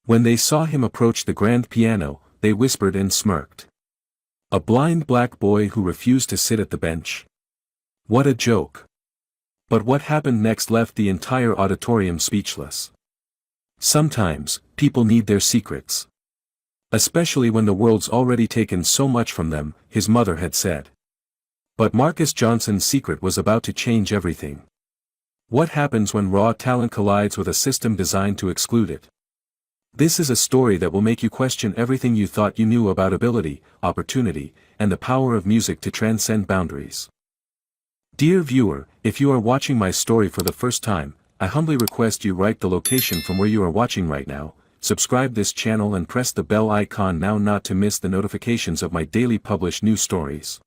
When they saw him approach the grand piano, they whispered and smirked. A blind black boy who refused to sit at the bench. What a joke. But what happened next left the entire auditorium speechless. Sometimes, people need their secrets. Especially when the world's already taken so much from them, his mother had said. But Marcus Johnson's secret was about to change everything. What happens when raw talent collides with a system designed to exclude it? This is a story that will make you question everything you thought you knew about ability, opportunity, and the power of music to transcend boundaries. Dear viewer, if you are watching my story for the first time, I humbly request you write the location from where you are watching right now, subscribe this channel and press the bell icon now not to miss the notifications of my daily published new stories.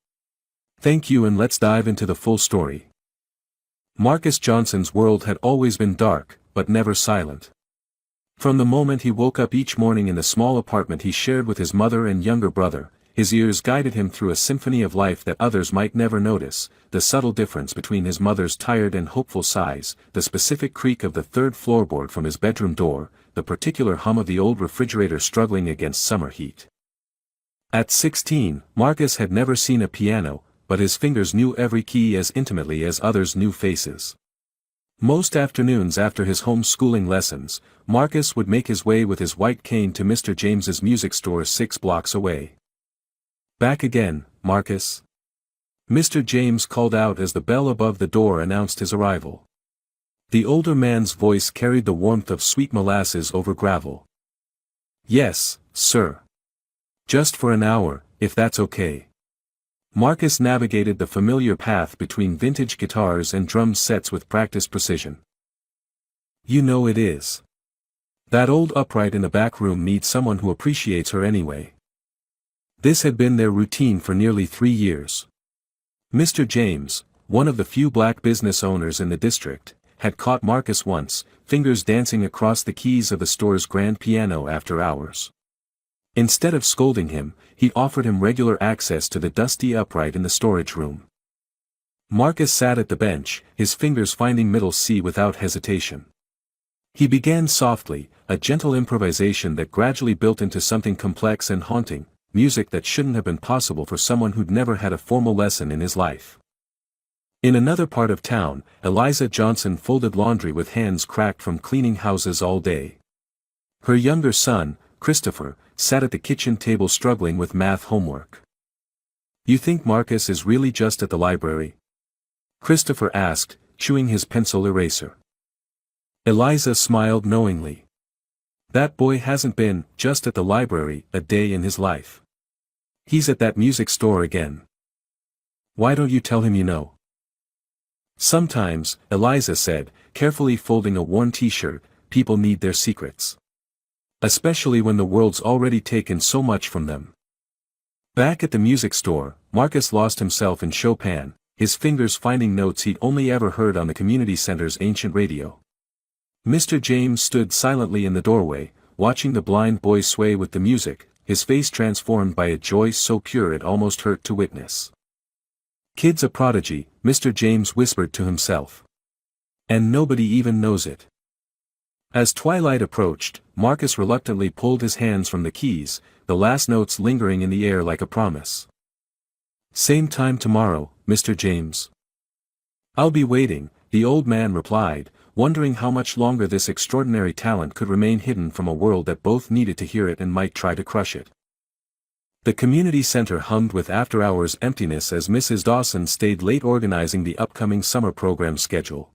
Thank you, and let's dive into the full story. Marcus Johnson's world had always been dark, but never silent. From the moment he woke up each morning in the small apartment he shared with his mother and younger brother, his ears guided him through a symphony of life that others might never notice: the subtle difference between his mother's tired and hopeful sighs, the specific creak of the third floorboard from his bedroom door, the particular hum of the old refrigerator struggling against summer heat. At 16, Marcus had never seen a piano, but his fingers knew every key as intimately as others knew faces. Most afternoons after his home-schooling lessons, Marcus would make his way with his white cane to Mr. James's music store 6 blocks away. "Back again, Marcus?" Mr. James called out as the bell above the door announced his arrival. The older man's voice carried the warmth of sweet molasses over gravel. "Yes, sir. Just for an hour, if that's okay." Marcus navigated the familiar path between vintage guitars and drum sets with practiced precision. "You know it is. That old upright in the back room needs someone who appreciates her anyway." This had been their routine for nearly 3 years. Mr. James, one of the few black business owners in the district, had caught Marcus once, fingers dancing across the keys of the store's grand piano after hours. Instead of scolding him, he offered him regular access to the dusty upright in the storage room. Marcus sat at the bench, his fingers finding middle C without hesitation. He began softly, a gentle improvisation that gradually built into something complex and haunting, music that shouldn't have been possible for someone who'd never had a formal lesson in his life. In another part of town, Eliza Johnson folded laundry with hands cracked from cleaning houses all day. Her younger son, Christopher, sat at the kitchen table struggling with math homework. "You think Marcus is really just at the library?" Christopher asked, chewing his pencil eraser. Eliza smiled knowingly. "That boy hasn't been just at the library a day in his life. He's at that music store again. Why don't you tell him you know?" "Sometimes," Eliza said, carefully folding a worn t-shirt, "people need their secrets. Especially when the world's already taken so much from them." Back at the music store, Marcus lost himself in Chopin, his fingers finding notes he'd only ever heard on the community center's ancient radio. Mr. James stood silently in the doorway, watching the blind boy sway with the music, his face transformed by a joy so pure it almost hurt to witness. "Kid's a prodigy," Mr. James whispered to himself. "And nobody even knows it." As twilight approached, Marcus reluctantly pulled his hands from the keys, the last notes lingering in the air like a promise. "Same time tomorrow, Mr. James." "I'll be waiting," the old man replied, wondering how much longer this extraordinary talent could remain hidden from a world that both needed to hear it and might try to crush it. The community center hummed with after-hours emptiness as Mrs. Dawson stayed late organizing the upcoming summer program schedule.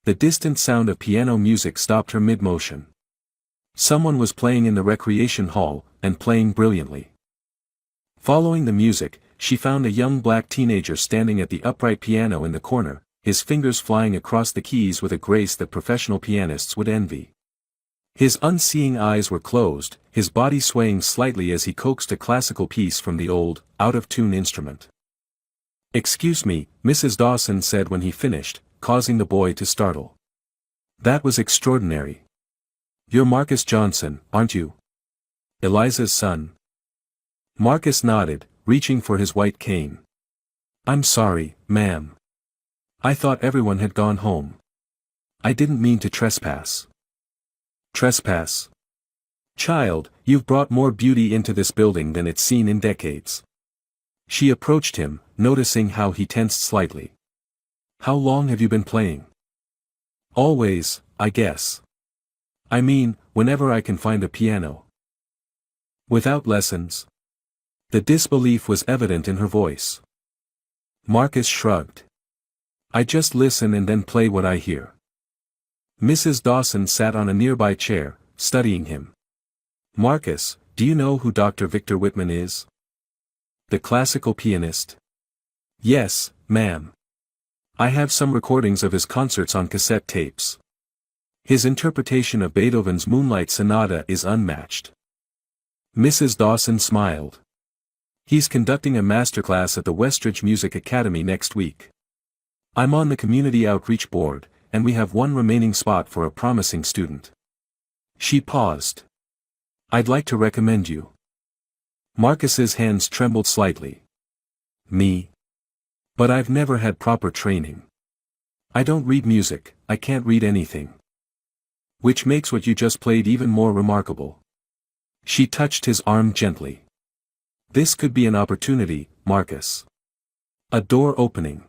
The distant sound of piano music stopped her mid-motion. Someone was playing in the recreation hall, and playing brilliantly. Following the music, she found a young black teenager standing at the upright piano in the corner, his fingers flying across the keys with a grace that professional pianists would envy. His unseeing eyes were closed, his body swaying slightly as he coaxed a classical piece from the old, out-of-tune instrument. "Excuse me," Mrs. Dawson said when he finished, causing the boy to startle. "That was extraordinary. You're Marcus Johnson, aren't you? Eliza's son?" Marcus nodded, reaching for his white cane. "I'm sorry, ma'am. I thought everyone had gone home. I didn't mean to trespass." "Trespass?" Child, you've brought more beauty into this building than it's seen in decades. She approached him, noticing how he tensed slightly. How long have you been playing? Always, I guess. I mean, whenever I can find a piano. Without lessons? The disbelief was evident in her voice. Marcus shrugged. I just listen and then play what I hear. Mrs. Dawson sat on a nearby chair, studying him. Marcus, do you know who Dr. Victor Whitman is? The classical pianist? Yes, ma'am. I have some recordings of his concerts on cassette tapes. His interpretation of Beethoven's Moonlight Sonata is unmatched. Mrs. Dawson smiled. He's conducting a masterclass at the Westridge Music Academy next week. I'm on the Community Outreach Board, and we have one remaining spot for a promising student. She paused. I'd like to recommend you. Marcus's hands trembled slightly. Me? But I've never had proper training. I don't read music, I can't read anything. Which makes what you just played even more remarkable. She touched his arm gently. This could be an opportunity, Marcus. A door opening.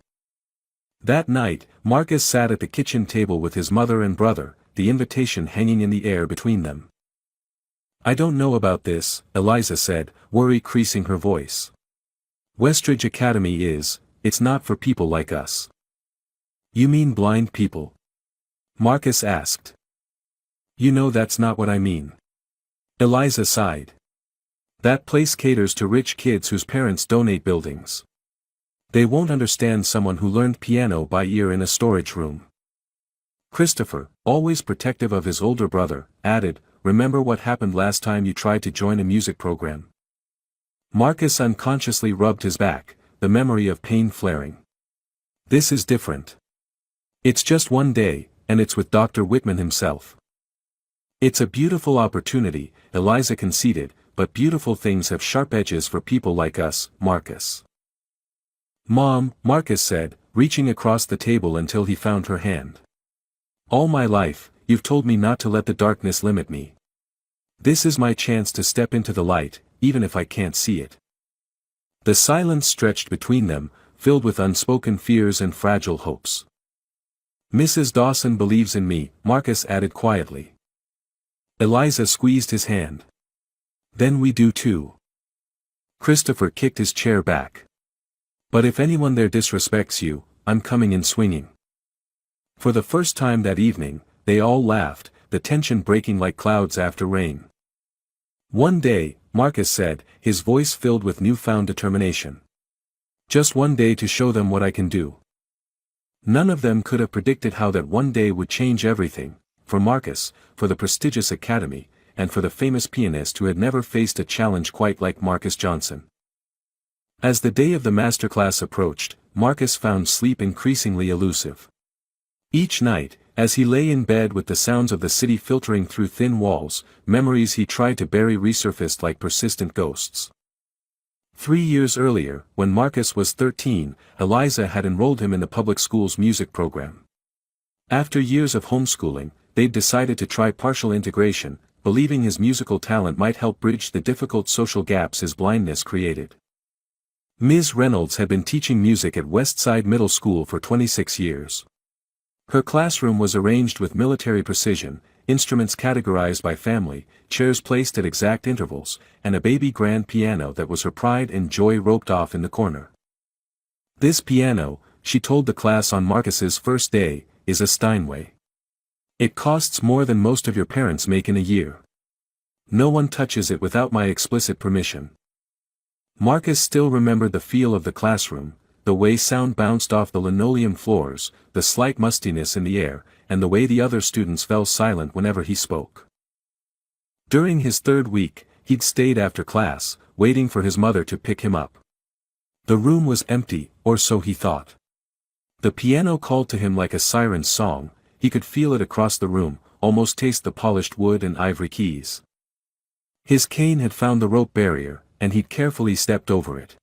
That night, Marcus sat at the kitchen table with his mother and brother, the invitation hanging in the air between them. I don't know about this, Eliza said, worry creasing her voice. Westridge Academy it's not for people like us. You mean blind people? Marcus asked. You know that's not what I mean. Eliza sighed. That place caters to rich kids whose parents donate buildings. They won't understand someone who learned piano by ear in a storage room. Christopher, always protective of his older brother, added, remember what happened last time you tried to join a music program? Marcus unconsciously rubbed his back, the memory of pain flaring. This is different. It's just one day, and it's with Dr. Whitman himself. It's a beautiful opportunity, Eliza conceded, but beautiful things have sharp edges for people like us, Marcus. Mom, Marcus said, reaching across the table until he found her hand. All my life, you've told me not to let the darkness limit me. This is my chance to step into the light, even if I can't see it. The silence stretched between them, filled with unspoken fears and fragile hopes. Mrs. Dawson believes in me, Marcus added quietly. Eliza squeezed his hand. Then we do too. Christopher kicked his chair back. But if anyone there disrespects you, I'm coming in swinging. For the first time that evening, they all laughed, the tension breaking like clouds after rain. One day, Marcus said, his voice filled with newfound determination. Just one day to show them what I can do. None of them could have predicted how that one day would change everything, for Marcus, for the prestigious academy, and for the famous pianist who had never faced a challenge quite like Marcus Johnson. As the day of the masterclass approached, Marcus found sleep increasingly elusive. Each night, as he lay in bed with the sounds of the city filtering through thin walls, memories he tried to bury resurfaced like persistent ghosts. 3 years earlier, when Marcus was 13, Eliza had enrolled him in the public school's music program. After years of homeschooling, they'd decided to try partial integration, believing his musical talent might help bridge the difficult social gaps his blindness created. Ms. Reynolds had been teaching music at Westside Middle School for 26 years. Her classroom was arranged with military precision, instruments categorized by family, chairs placed at exact intervals, and a baby grand piano that was her pride and joy roped off in the corner. This piano, she told the class on Marcus's first day, is a Steinway. It costs more than most of your parents make in a year. No one touches it without my explicit permission. Marcus still remembered the feel of the classroom, the way sound bounced off the linoleum floors, the slight mustiness in the air, and the way the other students fell silent whenever he spoke. During his third week, he'd stayed after class, waiting for his mother to pick him up. The room was empty, or so he thought. The piano called to him like a siren's song, he could feel it across the room, almost taste the polished wood and ivory keys. His cane had found the rope barrier, and he'd carefully stepped over it.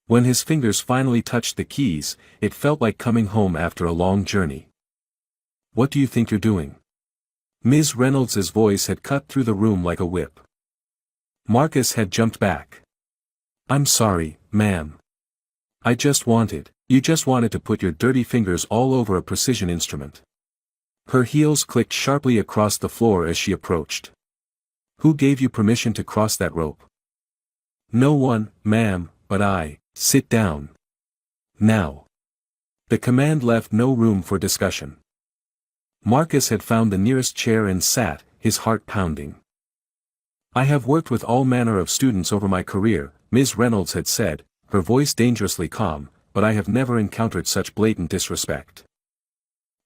When his fingers finally touched the keys, it felt like coming home after a long journey. What do you think you're doing? Ms. Reynolds's voice had cut through the room like a whip. Marcus had jumped back. "I'm sorry, ma'am. You just wanted to put your dirty fingers all over a precision instrument." Her heels clicked sharply across the floor as she approached. "Who gave you permission to cross that rope?" "No one, ma'am, but I." "Sit down. Now." The command left no room for discussion. Marcus had found the nearest chair and sat, his heart pounding. "I have worked with all manner of students over my career," Ms. Reynolds had said, her voice dangerously calm, "but I have never encountered such blatant disrespect."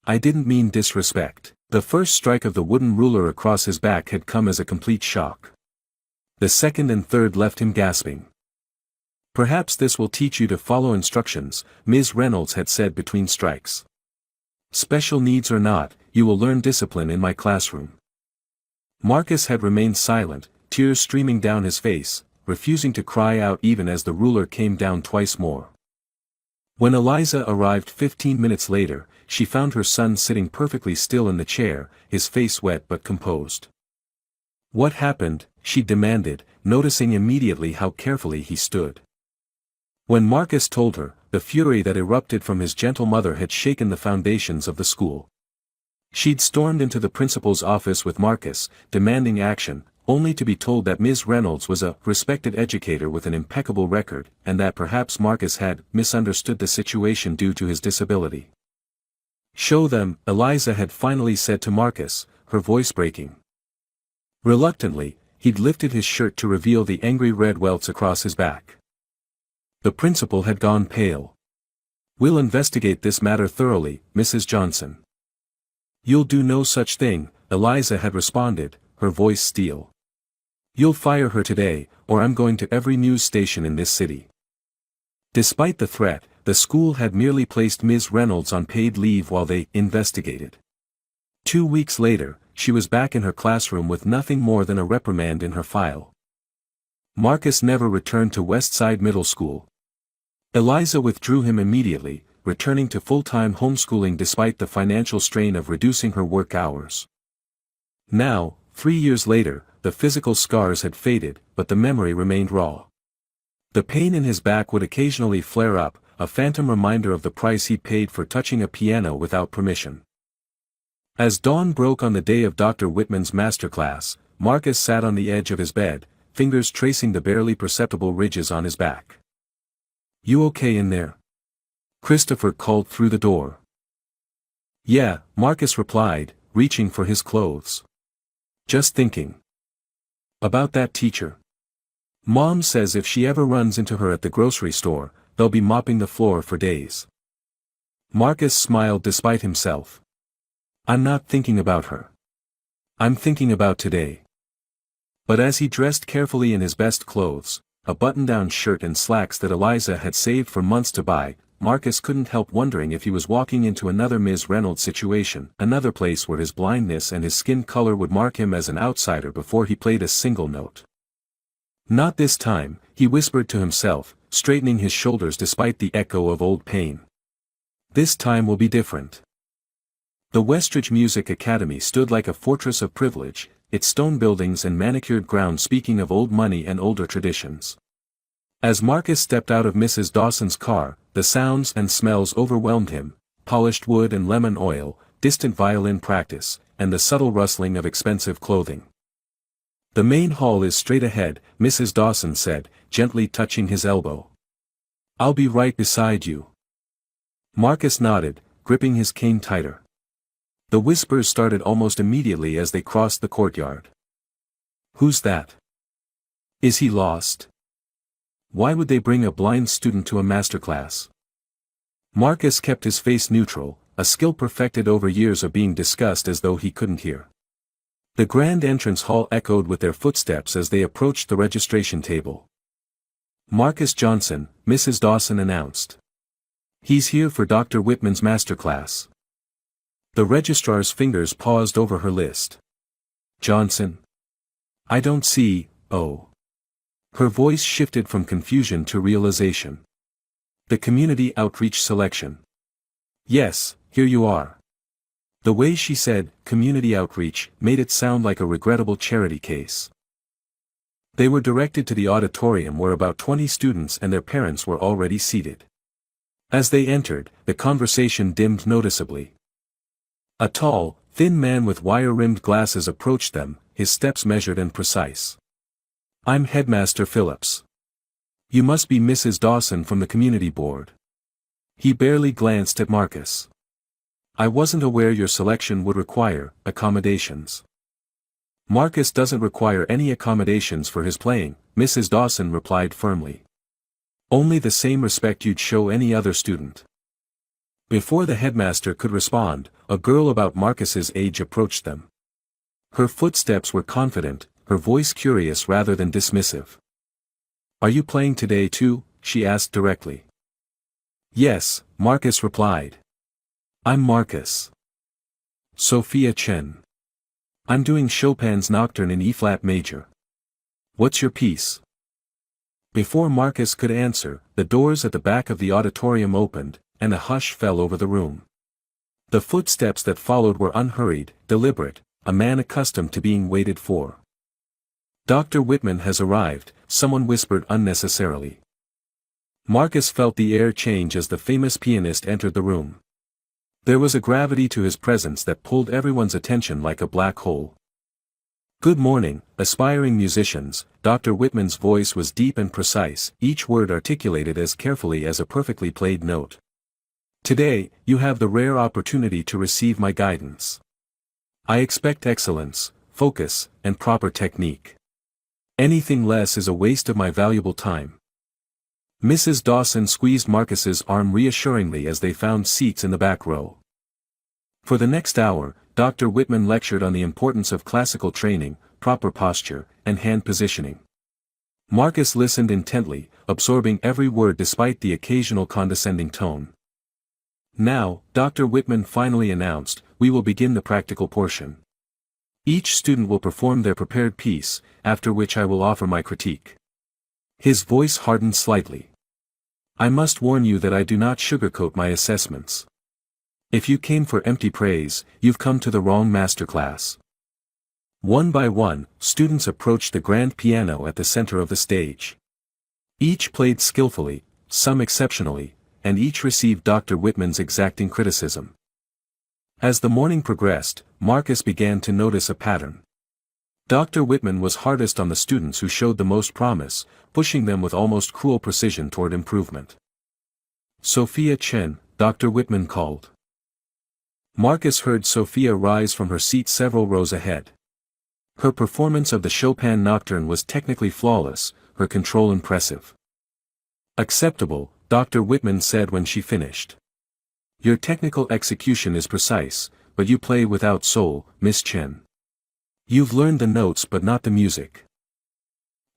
"I didn't mean disrespect." The first strike of the wooden ruler across his back had come as a complete shock. The second and third left him gasping. "Perhaps this will teach you to follow instructions," Ms. Reynolds had said between strikes. "Special needs or not, you will learn discipline in my classroom." Marcus had remained silent, tears streaming down his face, refusing to cry out even as the ruler came down twice more. When Eliza arrived 15 minutes later, she found her son sitting perfectly still in the chair, his face wet but composed. "What happened?" she demanded, noticing immediately how carefully he stood. When Marcus told her, the fury that erupted from his gentle mother had shaken the foundations of the school. She'd stormed into the principal's office with Marcus, demanding action, only to be told that Ms. Reynolds was a respected educator with an impeccable record, and that perhaps Marcus had misunderstood the situation due to his disability. "Show them," Eliza had finally said to Marcus, her voice breaking. Reluctantly, he'd lifted his shirt to reveal the angry red welts across his back. The principal had gone pale. "We'll investigate this matter thoroughly, Mrs. Johnson." "You'll do no such thing," Eliza had responded, her voice steel. "You'll fire her today, or I'm going to every news station in this city." Despite the threat, the school had merely placed Ms. Reynolds on paid leave while they investigated. 2 weeks later, she was back in her classroom with nothing more than a reprimand in her file. Marcus never returned to Westside Middle School. Eliza withdrew him immediately, returning to full-time homeschooling despite the financial strain of reducing her work hours. Now, 3 years later, the physical scars had faded, but the memory remained raw. The pain in his back would occasionally flare up, a phantom reminder of the price he paid for touching a piano without permission. As dawn broke on the day of Dr. Whitman's masterclass, Marcus sat on the edge of his bed, fingers tracing the barely perceptible ridges on his back. "You okay in there?" Christopher called through the door. "Yeah," Marcus replied, reaching for his clothes. "Just thinking about that teacher. Mom says if she ever runs into her at the grocery store, they'll be mopping the floor for days." Marcus smiled despite himself. "I'm not thinking about her. I'm thinking about today." But as he dressed carefully in his best clothes, a button-down shirt and slacks that Eliza had saved for months to buy, Marcus couldn't help wondering if he was walking into another Ms. Reynolds situation, another place where his blindness and his skin color would mark him as an outsider before he played a single note. "Not this time," he whispered to himself, straightening his shoulders despite the echo of old pain. "This time will be different." The Westridge Music Academy stood like a fortress of privilege, its stone buildings and manicured grounds speaking of old money and older traditions. As Marcus stepped out of Mrs. Dawson's car, the sounds and smells overwhelmed him: polished wood and lemon oil, distant violin practice, and the subtle rustling of expensive clothing. "The main hall is straight ahead," Mrs. Dawson said, gently touching his elbow. "I'll be right beside you." Marcus nodded, gripping his cane tighter. The whispers started almost immediately as they crossed the courtyard. "Who's that? Is he lost? Why would they bring a blind student to a masterclass?" Marcus kept his face neutral, a skill perfected over years of being discussed as though he couldn't hear. The grand entrance hall echoed with their footsteps as they approached the registration table. "Marcus Johnson," Mrs. Dawson announced. "He's here for Dr. Whitman's masterclass." The registrar's fingers paused over her list. "Johnson? I don't see, oh." Her voice shifted from confusion to realization. "The community outreach selection. Yes, here you are." The way she said, community outreach, made it sound like a regrettable charity case. They were directed to the auditorium where about 20 students and their parents were already seated. As they entered, the conversation dimmed noticeably. A tall, thin man with wire-rimmed glasses approached them, his steps measured and precise. "I'm Headmaster Phillips. You must be Mrs. Dawson from the community board." He barely glanced at Marcus. "I wasn't aware your selection would require accommodations." "Marcus doesn't require any accommodations for his playing," Mrs. Dawson replied firmly. "Only the same respect you'd show any other student." Before the headmaster could respond, a girl about Marcus's age approached them. Her footsteps were confident, her voice curious rather than dismissive. "Are you playing today too?" she asked directly. "Yes," Marcus replied. "I'm Marcus. Sophia Chen. I'm doing Chopin's Nocturne in E-flat major. What's your piece?" Before Marcus could answer, the doors at the back of the auditorium opened, and a hush fell over the room. The footsteps that followed were unhurried, deliberate, a man accustomed to being waited for. "Dr. Whitman has arrived," someone whispered unnecessarily. Marcus felt the air change as the famous pianist entered the room. There was a gravity to his presence that pulled everyone's attention like a black hole. "Good morning, aspiring musicians," Dr. Whitman's voice was deep and precise, each word articulated as carefully as a perfectly played note. "Today, you have the rare opportunity to receive my guidance. I expect excellence, focus, and proper technique. Anything less is a waste of my valuable time." Mrs. Dawson squeezed Marcus's arm reassuringly as they found seats in the back row. For the next hour, Dr. Whitman lectured on the importance of classical training, proper posture, and hand positioning. Marcus listened intently, absorbing every word despite the occasional condescending tone. "Now," Dr. Whitman finally announced, "we will begin the practical portion. Each student will perform their prepared piece, after which I will offer my critique." His voice hardened slightly. "I must warn you that I do not sugarcoat my assessments. If you came for empty praise, you've come to the wrong masterclass." One by one, students approached the grand piano at the center of the stage. Each played skillfully, some exceptionally, and each received Dr. Whitman's exacting criticism. As the morning progressed, Marcus began to notice a pattern. Dr. Whitman was hardest on the students who showed the most promise, pushing them with almost cruel precision toward improvement. "Sophia Chen," Dr. Whitman called. Marcus heard Sophia rise from her seat several rows ahead. Her performance of the Chopin Nocturne was technically flawless, her control impressive. "Acceptable," Dr. Whitman said when she finished. "Your technical execution is precise, but you play without soul, Miss Chen. You've learned the notes but not the music."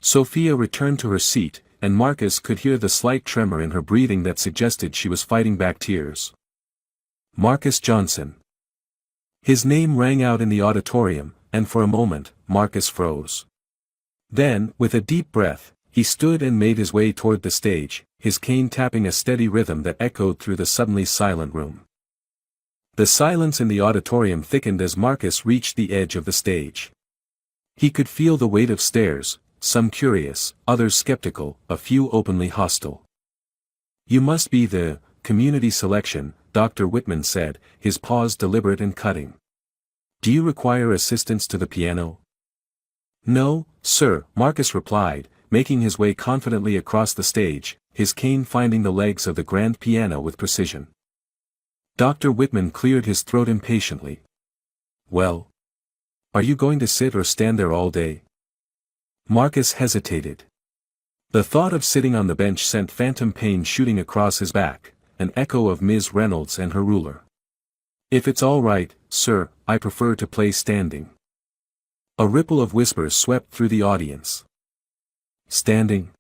Sophia returned to her seat, and Marcus could hear the slight tremor in her breathing that suggested she was fighting back tears. "Marcus Johnson." His name rang out in the auditorium, and for a moment, Marcus froze. Then, with a deep breath, he stood and made his way toward the stage, his cane tapping a steady rhythm that echoed through the suddenly silent room. The silence in the auditorium thickened as Marcus reached the edge of the stage. He could feel the weight of stares, some curious, others skeptical, a few openly hostile. "You must be the community selection," Dr. Whitman said, his pause deliberate and cutting. "Do you require assistance to the piano?" "No, sir," Marcus replied, making his way confidently across the stage, his cane finding the legs of the grand piano with precision. Dr. Whitman cleared his throat impatiently. "Well? Are you going to sit or stand there all day?" Marcus hesitated. The thought of sitting on the bench sent phantom pain shooting across his back, an echo of Ms. Reynolds and her ruler. "If it's all right, sir, I prefer to play standing." A ripple of whispers swept through the audience. "Standing?"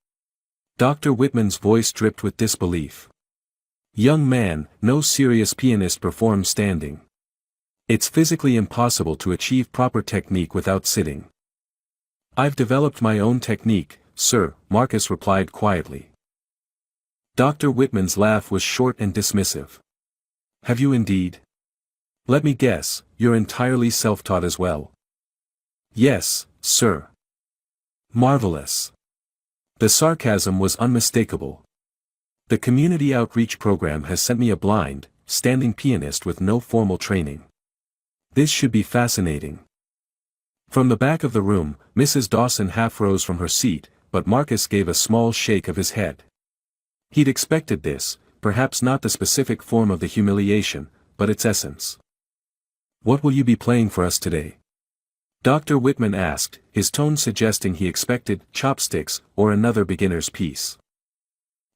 Dr. Whitman's voice dripped with disbelief. "Young man, no serious pianist performs standing. It's physically impossible to achieve proper technique without sitting." "I've developed my own technique, sir," Marcus replied quietly. Dr. Whitman's laugh was short and dismissive. "Have you indeed? Let me guess, you're entirely self-taught as well. Yes, sir. Marvelous. The sarcasm was unmistakable. The community outreach program has sent me a blind, standing pianist with no formal training. This should be fascinating. From the back of the room, Mrs. Dawson half rose from her seat, but Marcus gave a small shake of his head. He'd expected this, perhaps not the specific form of the humiliation, but its essence. What will you be playing for us today? Dr. Whitman asked, his tone suggesting he expected chopsticks or another beginner's piece.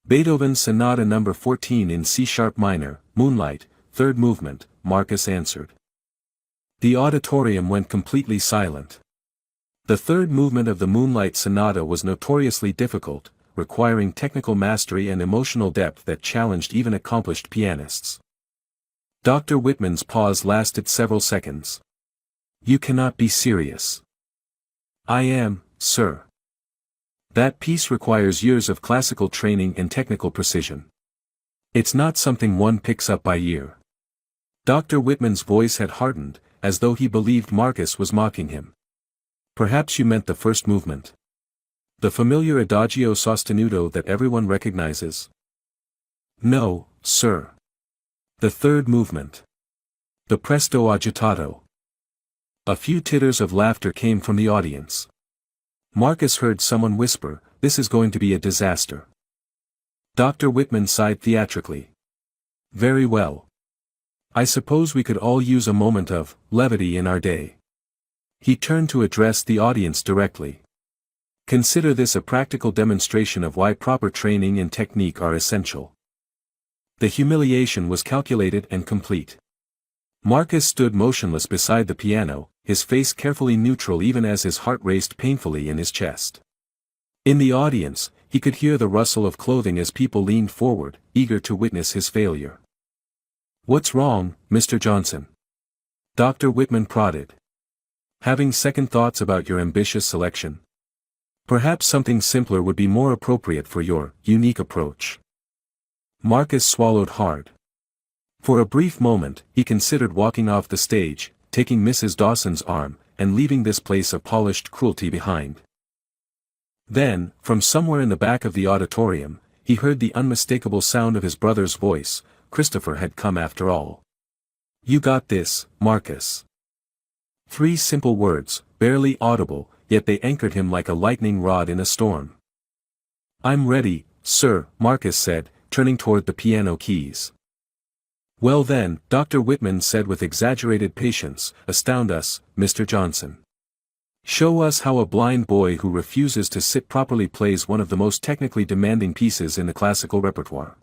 Beethoven's Sonata No. 14 in C-sharp minor, Moonlight, third movement, Marcus answered. The auditorium went completely silent. The third movement of the Moonlight Sonata was notoriously difficult, requiring technical mastery and emotional depth that challenged even accomplished pianists. Dr. Whitman's pause lasted several seconds. You cannot be serious. I am, sir. That piece requires years of classical training and technical precision. It's not something one picks up by year. Dr. Whitman's voice had hardened, as though he believed Marcus was mocking him. Perhaps you meant the first movement. The familiar adagio sostenuto that everyone recognizes. No, sir. The third movement. The presto agitato. A few titters of laughter came from the audience. Marcus heard someone whisper, "This is going to be a disaster." Dr. Whitman sighed theatrically. Very well. I suppose we could all use a moment of levity in our day. He turned to address the audience directly. Consider this a practical demonstration of why proper training and technique are essential. The humiliation was calculated and complete. Marcus stood motionless beside the piano, his face carefully neutral even as his heart raced painfully in his chest. In the audience, he could hear the rustle of clothing as people leaned forward, eager to witness his failure. What's wrong, Mr. Johnson? Dr. Whitman prodded. Having second thoughts about your ambitious selection? Perhaps something simpler would be more appropriate for your unique approach. Marcus swallowed hard. For a brief moment, he considered walking off the stage, taking Mrs. Dawson's arm, and leaving this place of polished cruelty behind. Then, from somewhere in the back of the auditorium, he heard the unmistakable sound of his brother's voice. Christopher had come after all. You got this, Marcus. 3 simple words, barely audible, yet they anchored him like a lightning rod in a storm. I'm ready, sir, Marcus said, turning toward the piano keys. Well then, Dr. Whitman said with exaggerated patience, astound us, Mr. Johnson. Show us how a blind boy who refuses to sit properly plays one of the most technically demanding pieces in the classical repertoire.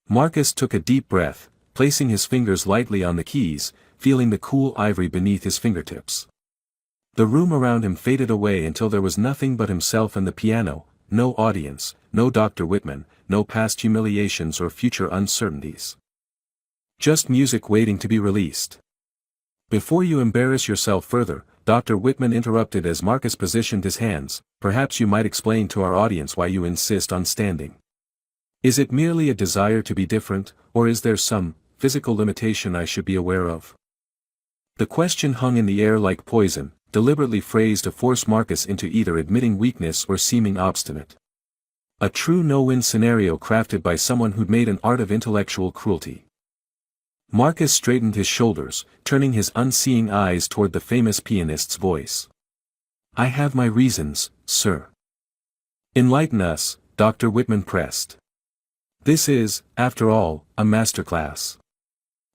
Marcus took a deep breath, placing his fingers lightly on the keys, feeling the cool ivory beneath his fingertips. The room around him faded away until there was nothing but himself and the piano, no audience, no Dr. Whitman, no past humiliations or future uncertainties. Just music waiting to be released. Before you embarrass yourself further, Dr. Whitman interrupted as Marcus positioned his hands, perhaps you might explain to our audience why you insist on standing. Is it merely a desire to be different, or is there some physical limitation I should be aware of? The question hung in the air like poison, deliberately phrased to force Marcus into either admitting weakness or seeming obstinate. A true no-win scenario crafted by someone who'd made an art of intellectual cruelty. Marcus straightened his shoulders, turning his unseeing eyes toward the famous pianist's voice. I have my reasons, sir. Enlighten us, Dr. Whitman pressed. This is, after all, a masterclass.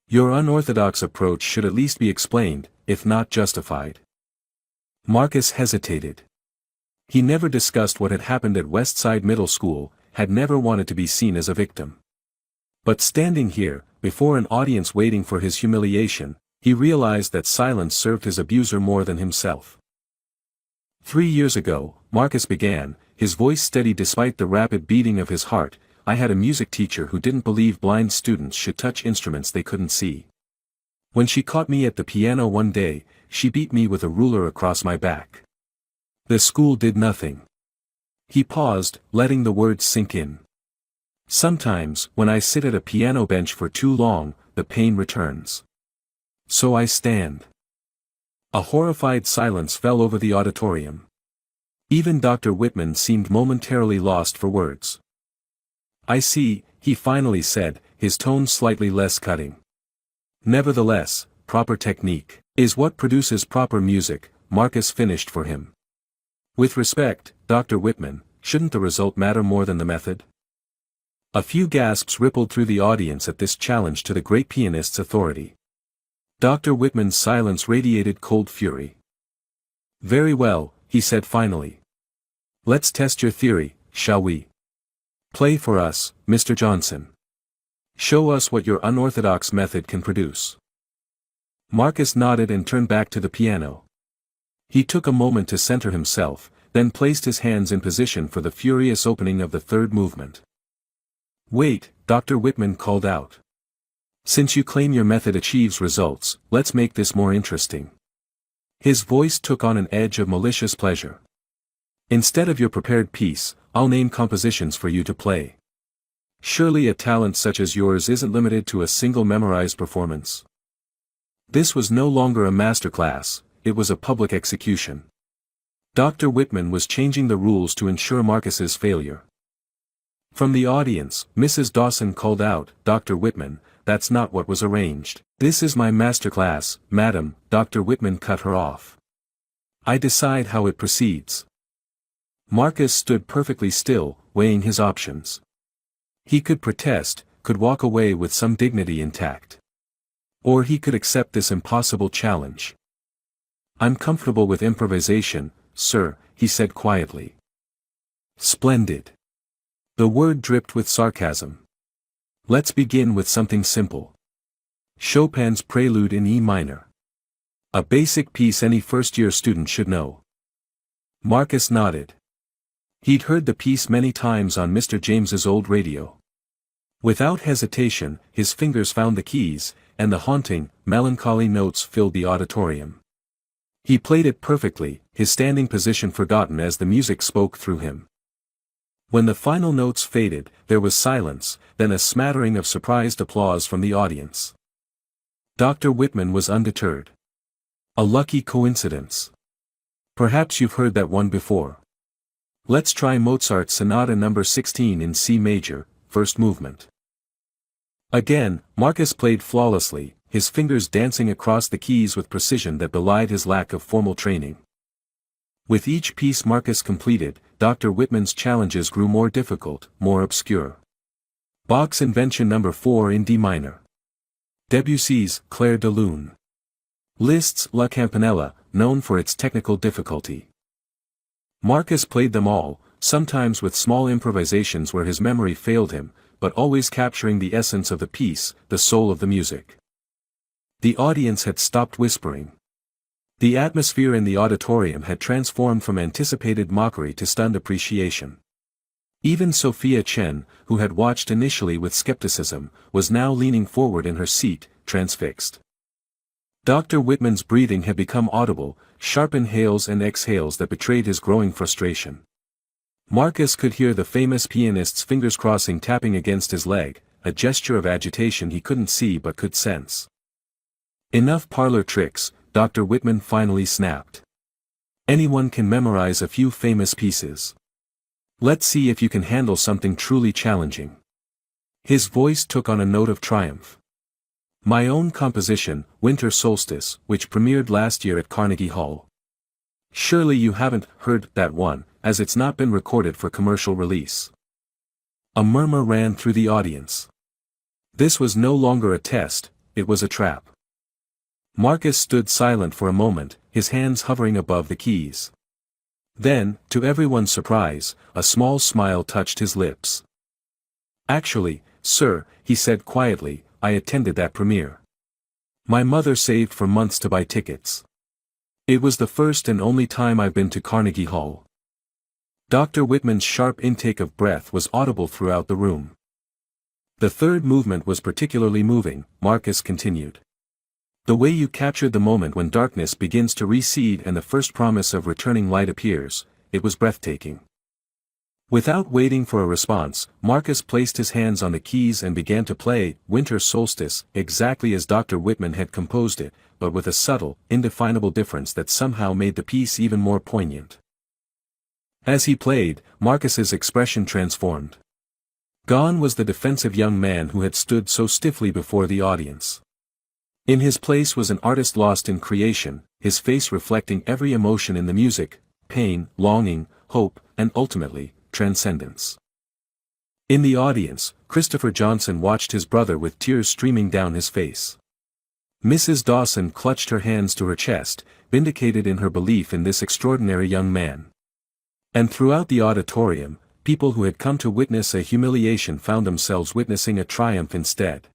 Your unorthodox approach should at least be explained, if not justified. Marcus hesitated. He never discussed what had happened at Westside Middle School, had never wanted to be seen as a victim. But standing here, before an audience waiting for his humiliation, he realized that silence served his abuser more than himself. 3 years ago, Marcus began, his voice steady despite the rapid beating of his heart, I had a music teacher who didn't believe blind students should touch instruments they couldn't see. When she caught me at the piano one day, she beat me with a ruler across my back. The school did nothing. He paused, letting the words sink in. Sometimes, when I sit at a piano bench for too long, the pain returns. So I stand. A horrified silence fell over the auditorium. Even Dr. Whitman seemed momentarily lost for words. I see, he finally said, his tone slightly less cutting. Nevertheless, proper technique is what produces proper music, Marcus finished for him. With respect, Dr. Whitman, shouldn't the result matter more than the method? A few gasps rippled through the audience at this challenge to the great pianist's authority. Dr. Whitman's silence radiated cold fury. Very well, he said finally. Let's test your theory, shall we? Play for us, Mr. Johnson. Show us what your unorthodox method can produce. Marcus nodded and turned back to the piano. He took a moment to center himself, then placed his hands in position for the furious opening of the third movement. Wait, Dr. Whitman called out. Since you claim your method achieves results, let's make this more interesting. His voice took on an edge of malicious pleasure. Instead of your prepared piece, I'll name compositions for you to play. Surely a talent such as yours isn't limited to a single memorized performance. This was no longer a masterclass, it was a public execution. Dr. Whitman was changing the rules to ensure Marcus's failure. From the audience, Mrs. Dawson called out, Dr. Whitman, that's not what was arranged. This is my masterclass, madam, Dr. Whitman cut her off. I decide how it proceeds. Marcus stood perfectly still, weighing his options. He could protest, could walk away with some dignity intact. Or he could accept this impossible challenge. I'm comfortable with improvisation, sir, he said quietly. Splendid. The word dripped with sarcasm. Let's begin with something simple. Chopin's Prelude in E minor. A basic piece any first-year student should know. Marcus nodded. He'd heard the piece many times on Mr. James's old radio. Without hesitation, his fingers found the keys, and the haunting, melancholy notes filled the auditorium. He played it perfectly, his standing position forgotten as the music spoke through him. When the final notes faded, there was silence, then a smattering of surprised applause from the audience. Dr. Whitman was undeterred. A lucky coincidence. Perhaps you've heard that one before. Let's try Mozart's Sonata No. 16 in C major, first movement. Again, Marcus played flawlessly, his fingers dancing across the keys with precision that belied his lack of formal training. With each piece Marcus completed, Dr. Whitman's challenges grew more difficult, more obscure. Bach's Invention No. 4 in D minor. Debussy's Clair de Lune. Liszt's La Campanella, known for its technical difficulty. Marcus played them all, sometimes with small improvisations where his memory failed him, but always capturing the essence of the piece, the soul of the music. The audience had stopped whispering. The atmosphere in the auditorium had transformed from anticipated mockery to stunned appreciation. Even Sophia Chen, who had watched initially with skepticism, was now leaning forward in her seat, transfixed. Dr. Whitman's breathing had become audible, sharp inhales and exhales that betrayed his growing frustration. Marcus could hear the famous pianist's fingers crossing tapping against his leg, a gesture of agitation he couldn't see but could sense. Enough parlor tricks, Dr. Whitman finally snapped. Anyone can memorize a few famous pieces. Let's see if you can handle something truly challenging. His voice took on a note of triumph. My own composition, Winter Solstice, which premiered last year at Carnegie Hall. Surely you haven't heard that one, as it's not been recorded for commercial release. A murmur ran through the audience. This was no longer a test, it was a trap. Marcus stood silent for a moment, his hands hovering above the keys. Then, to everyone's surprise, a small smile touched his lips. Actually, sir, he said quietly, I attended that premiere. My mother saved for months to buy tickets. It was the first and only time I've been to Carnegie Hall. Dr. Whitman's sharp intake of breath was audible throughout the room. The third movement was particularly moving, Marcus continued. The way you captured the moment when darkness begins to recede and the first promise of returning light appears, it was breathtaking. Without waiting for a response, Marcus placed his hands on the keys and began to play Winter Solstice exactly as Dr. Whitman had composed it, but with a subtle, indefinable difference that somehow made the piece even more poignant. As he played, Marcus's expression transformed. Gone was the defensive young man who had stood so stiffly before the audience. In his place was an artist lost in creation, his face reflecting every emotion in the music, pain, longing, hope, and ultimately, transcendence. In the audience, Christopher Johnson watched his brother with tears streaming down his face. Mrs. Dawson clutched her hands to her chest, vindicated in her belief in this extraordinary young man. And throughout the auditorium, people who had come to witness a humiliation found themselves witnessing a triumph instead.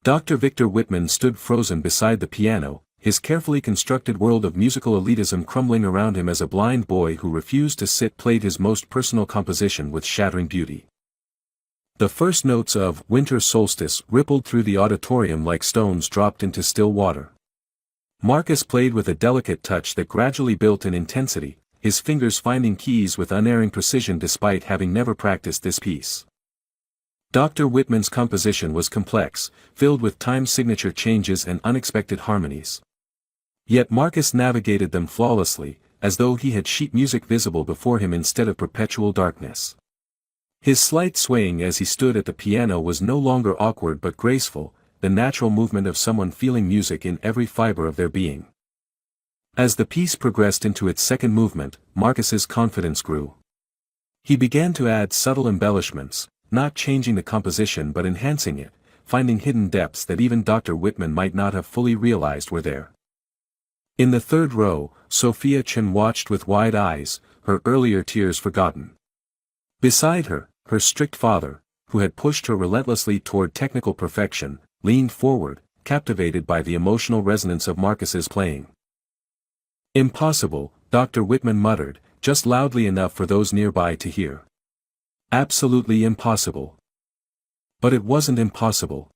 Dr. Victor Whitman stood frozen beside the piano, his carefully constructed world of musical elitism crumbling around him as a blind boy who refused to sit played his most personal composition with shattering beauty. The first notes of Winter Solstice rippled through the auditorium like stones dropped into still water. Marcus played with a delicate touch that gradually built in intensity, his fingers finding keys with unerring precision despite having never practiced this piece. Dr. Whitman's composition was complex, filled with time signature changes and unexpected harmonies. Yet Marcus navigated them flawlessly, as though he had sheet music visible before him instead of perpetual darkness. His slight swaying as he stood at the piano was no longer awkward but graceful, the natural movement of someone feeling music in every fiber of their being. As the piece progressed into its second movement, Marcus's confidence grew. He began to add subtle embellishments, not changing the composition but enhancing it, finding hidden depths that even Dr. Whitman might not have fully realized were there. In the third row, Sophia Chen watched with wide eyes, her earlier tears forgotten. Beside her, her strict father, who had pushed her relentlessly toward technical perfection, leaned forward, captivated by the emotional resonance of Marcus's playing. "Impossible," Dr. Whitman muttered, just loudly enough for those nearby to hear. "Absolutely impossible." But it wasn't impossible.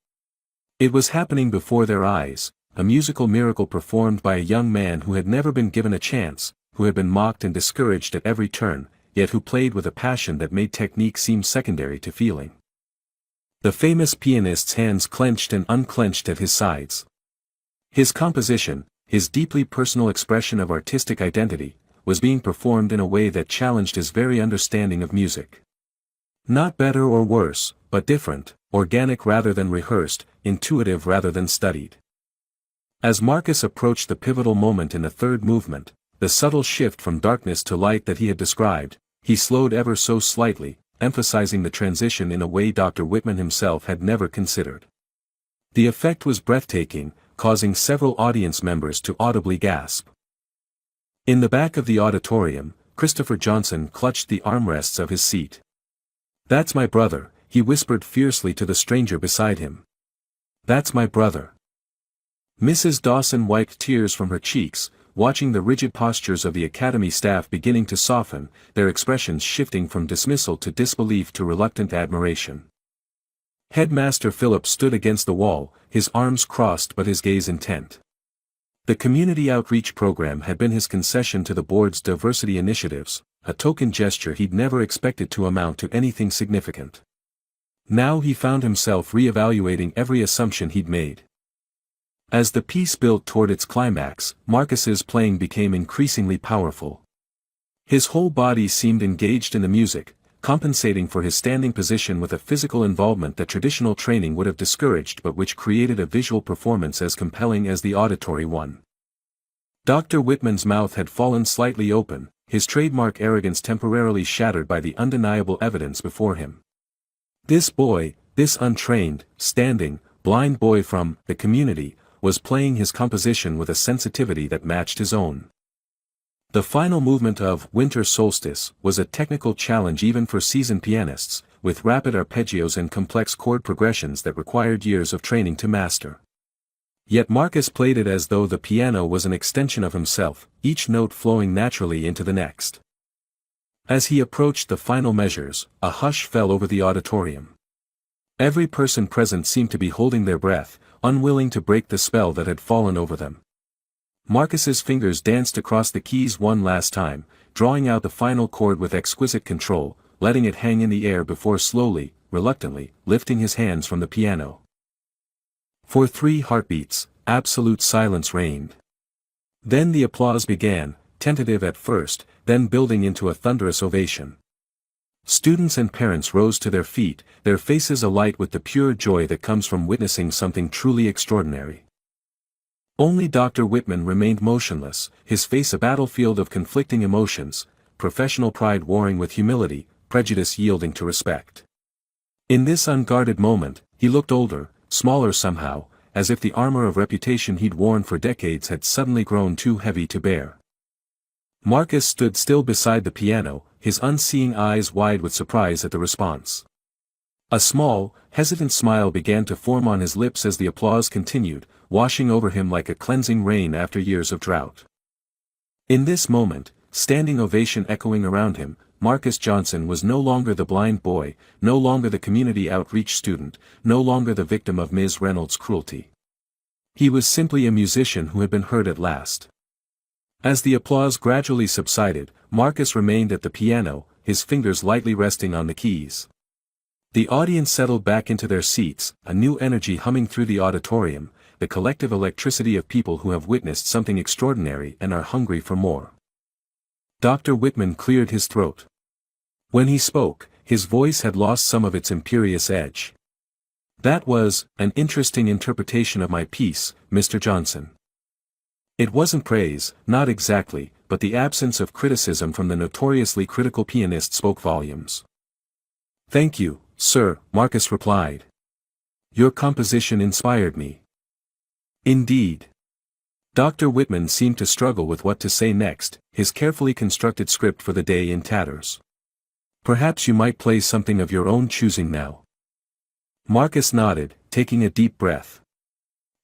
It was happening before their eyes, a musical miracle performed by a young man who had never been given a chance, who had been mocked and discouraged at every turn, yet who played with a passion that made technique seem secondary to feeling. The famous pianist's hands clenched and unclenched at his sides. His composition, his deeply personal expression of artistic identity, was being performed in a way that challenged his very understanding of music. Not better or worse, but different, organic rather than rehearsed, intuitive rather than studied. As Marcus approached the pivotal moment in the third movement, the subtle shift from darkness to light that he had described, he slowed ever so slightly, emphasizing the transition in a way Dr. Whitman himself had never considered. The effect was breathtaking, causing several audience members to audibly gasp. In the back of the auditorium, Christopher Johnson clutched the armrests of his seat. "That's my brother," he whispered fiercely to the stranger beside him. "That's my brother." Mrs. Dawson wiped tears from her cheeks, watching the rigid postures of the academy staff beginning to soften, their expressions shifting from dismissal to disbelief to reluctant admiration. Headmaster Phillips stood against the wall, his arms crossed but his gaze intent. The community outreach program had been his concession to the board's diversity initiatives, a token gesture he'd never expected to amount to anything significant. Now he found himself re-evaluating every assumption he'd made. As the piece built toward its climax, Marcus's playing became increasingly powerful. His whole body seemed engaged in the music, compensating for his standing position with a physical involvement that traditional training would have discouraged but which created a visual performance as compelling as the auditory one. Dr. Whitman's mouth had fallen slightly open, his trademark arrogance temporarily shattered by the undeniable evidence before him. This boy, this untrained, standing, blind boy from the community, was playing his composition with a sensitivity that matched his own. The final movement of Winter Solstice was a technical challenge even for seasoned pianists, with rapid arpeggios and complex chord progressions that required years of training to master. Yet Marcus played it as though the piano was an extension of himself, each note flowing naturally into the next. As he approached the final measures, a hush fell over the auditorium. Every person present seemed to be holding their breath, unwilling to break the spell that had fallen over them. Marcus's fingers danced across the keys one last time, drawing out the final chord with exquisite control, letting it hang in the air before slowly, reluctantly, lifting his hands from the piano. For 3 heartbeats, absolute silence reigned. Then the applause began, tentative at first, then building into a thunderous ovation. Students and parents rose to their feet, their faces alight with the pure joy that comes from witnessing something truly extraordinary. Only Dr. Whitman remained motionless, his face a battlefield of conflicting emotions, professional pride warring with humility, prejudice yielding to respect. In this unguarded moment, he looked older, smaller somehow, as if the armor of reputation he'd worn for decades had suddenly grown too heavy to bear. Marcus stood still beside the piano, his unseeing eyes wide with surprise at the response. A small, hesitant smile began to form on his lips as the applause continued, washing over him like a cleansing rain after years of drought. In this moment, standing ovation echoing around him, Marcus Johnson was no longer the blind boy, no longer the community outreach student, no longer the victim of Ms. Reynolds' cruelty. He was simply a musician who had been heard at last. As the applause gradually subsided, Marcus remained at the piano, his fingers lightly resting on the keys. The audience settled back into their seats, a new energy humming through the auditorium, the collective electricity of people who have witnessed something extraordinary and are hungry for more. Dr. Whitman cleared his throat. When he spoke, his voice had lost some of its imperious edge. "That was an interesting interpretation of my piece, Mr. Johnson. It wasn't praise, not exactly, but the absence of criticism from the notoriously critical pianist spoke volumes." "Thank you, sir," Marcus replied. "Your composition inspired me." "Indeed." Dr. Whitman seemed to struggle with what to say next, his carefully constructed script for the day in tatters. "Perhaps you might play something of your own choosing now." Marcus nodded, taking a deep breath.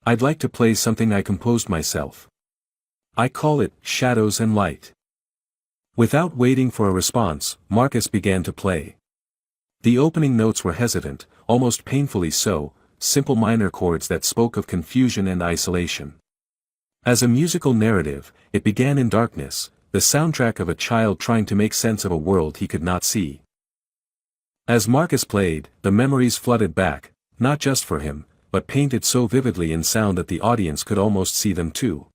"I'd like to play something I composed myself. I call it Shadows and Light." Without waiting for a response, Marcus began to play. The opening notes were hesitant, almost painfully so, simple minor chords that spoke of confusion and isolation. As a musical narrative, it began in darkness, the soundtrack of a child trying to make sense of a world he could not see. As Marcus played, the memories flooded back, not just for him, but painted so vividly in sound that the audience could almost see them too.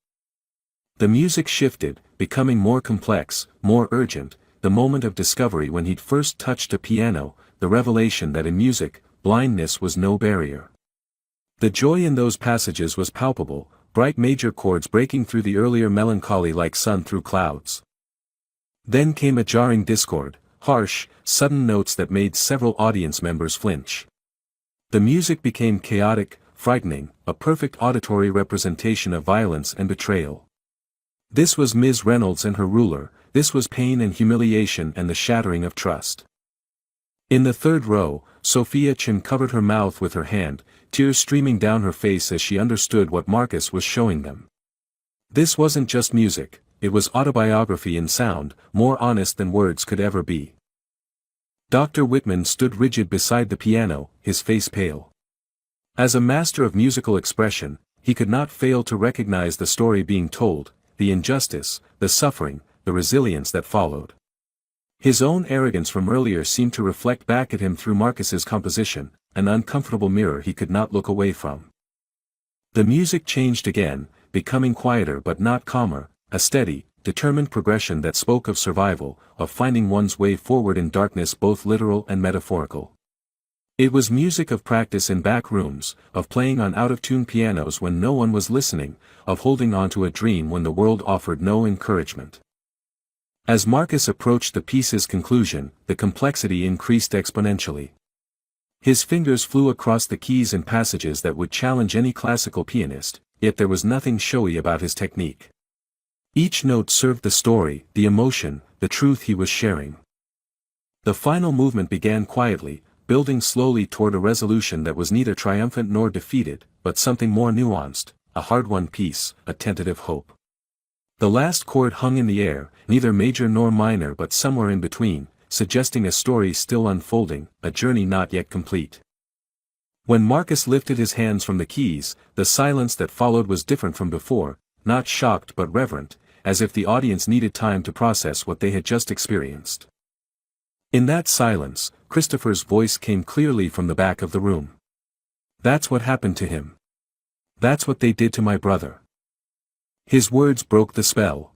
The music shifted, becoming more complex, more urgent, the moment of discovery when he'd first touched a piano, the revelation that in music, blindness was no barrier. The joy in those passages was palpable, bright major chords breaking through the earlier melancholy like sun through clouds. Then came a jarring discord, harsh, sudden notes that made several audience members flinch. The music became chaotic, frightening, a perfect auditory representation of violence and betrayal. This was Ms. Reynolds and her ruler, this was pain and humiliation and the shattering of trust. In the third row, Sophia Chin covered her mouth with her hand, tears streaming down her face as she understood what Marcus was showing them. This wasn't just music, it was autobiography in sound, more honest than words could ever be. Dr. Whitman stood rigid beside the piano, his face pale. As a master of musical expression, he could not fail to recognize the story being told, the injustice, the suffering, the resilience that followed. His own arrogance from earlier seemed to reflect back at him through Marcus's composition, an uncomfortable mirror he could not look away from. The music changed again, becoming quieter but not calmer, a steady, determined progression that spoke of survival, of finding one's way forward in darkness both literal and metaphorical. It was music of practice in back rooms, of playing on out-of-tune pianos when no one was listening, of holding on to a dream when the world offered no encouragement. As Marcus approached the piece's conclusion, the complexity increased exponentially. His fingers flew across the keys and passages that would challenge any classical pianist, yet there was nothing showy about his technique. Each note served the story, the emotion, the truth he was sharing. The final movement began quietly, building slowly toward a resolution that was neither triumphant nor defeated, but something more nuanced, a hard-won peace, a tentative hope. The last chord hung in the air, neither major nor minor but somewhere in between, suggesting a story still unfolding, a journey not yet complete. When Marcus lifted his hands from the keys, the silence that followed was different from before, not shocked but reverent, as if the audience needed time to process what they had just experienced. In that silence, Christopher's voice came clearly from the back of the room. That's what happened to him. That's what they did to my brother. His words broke the spell.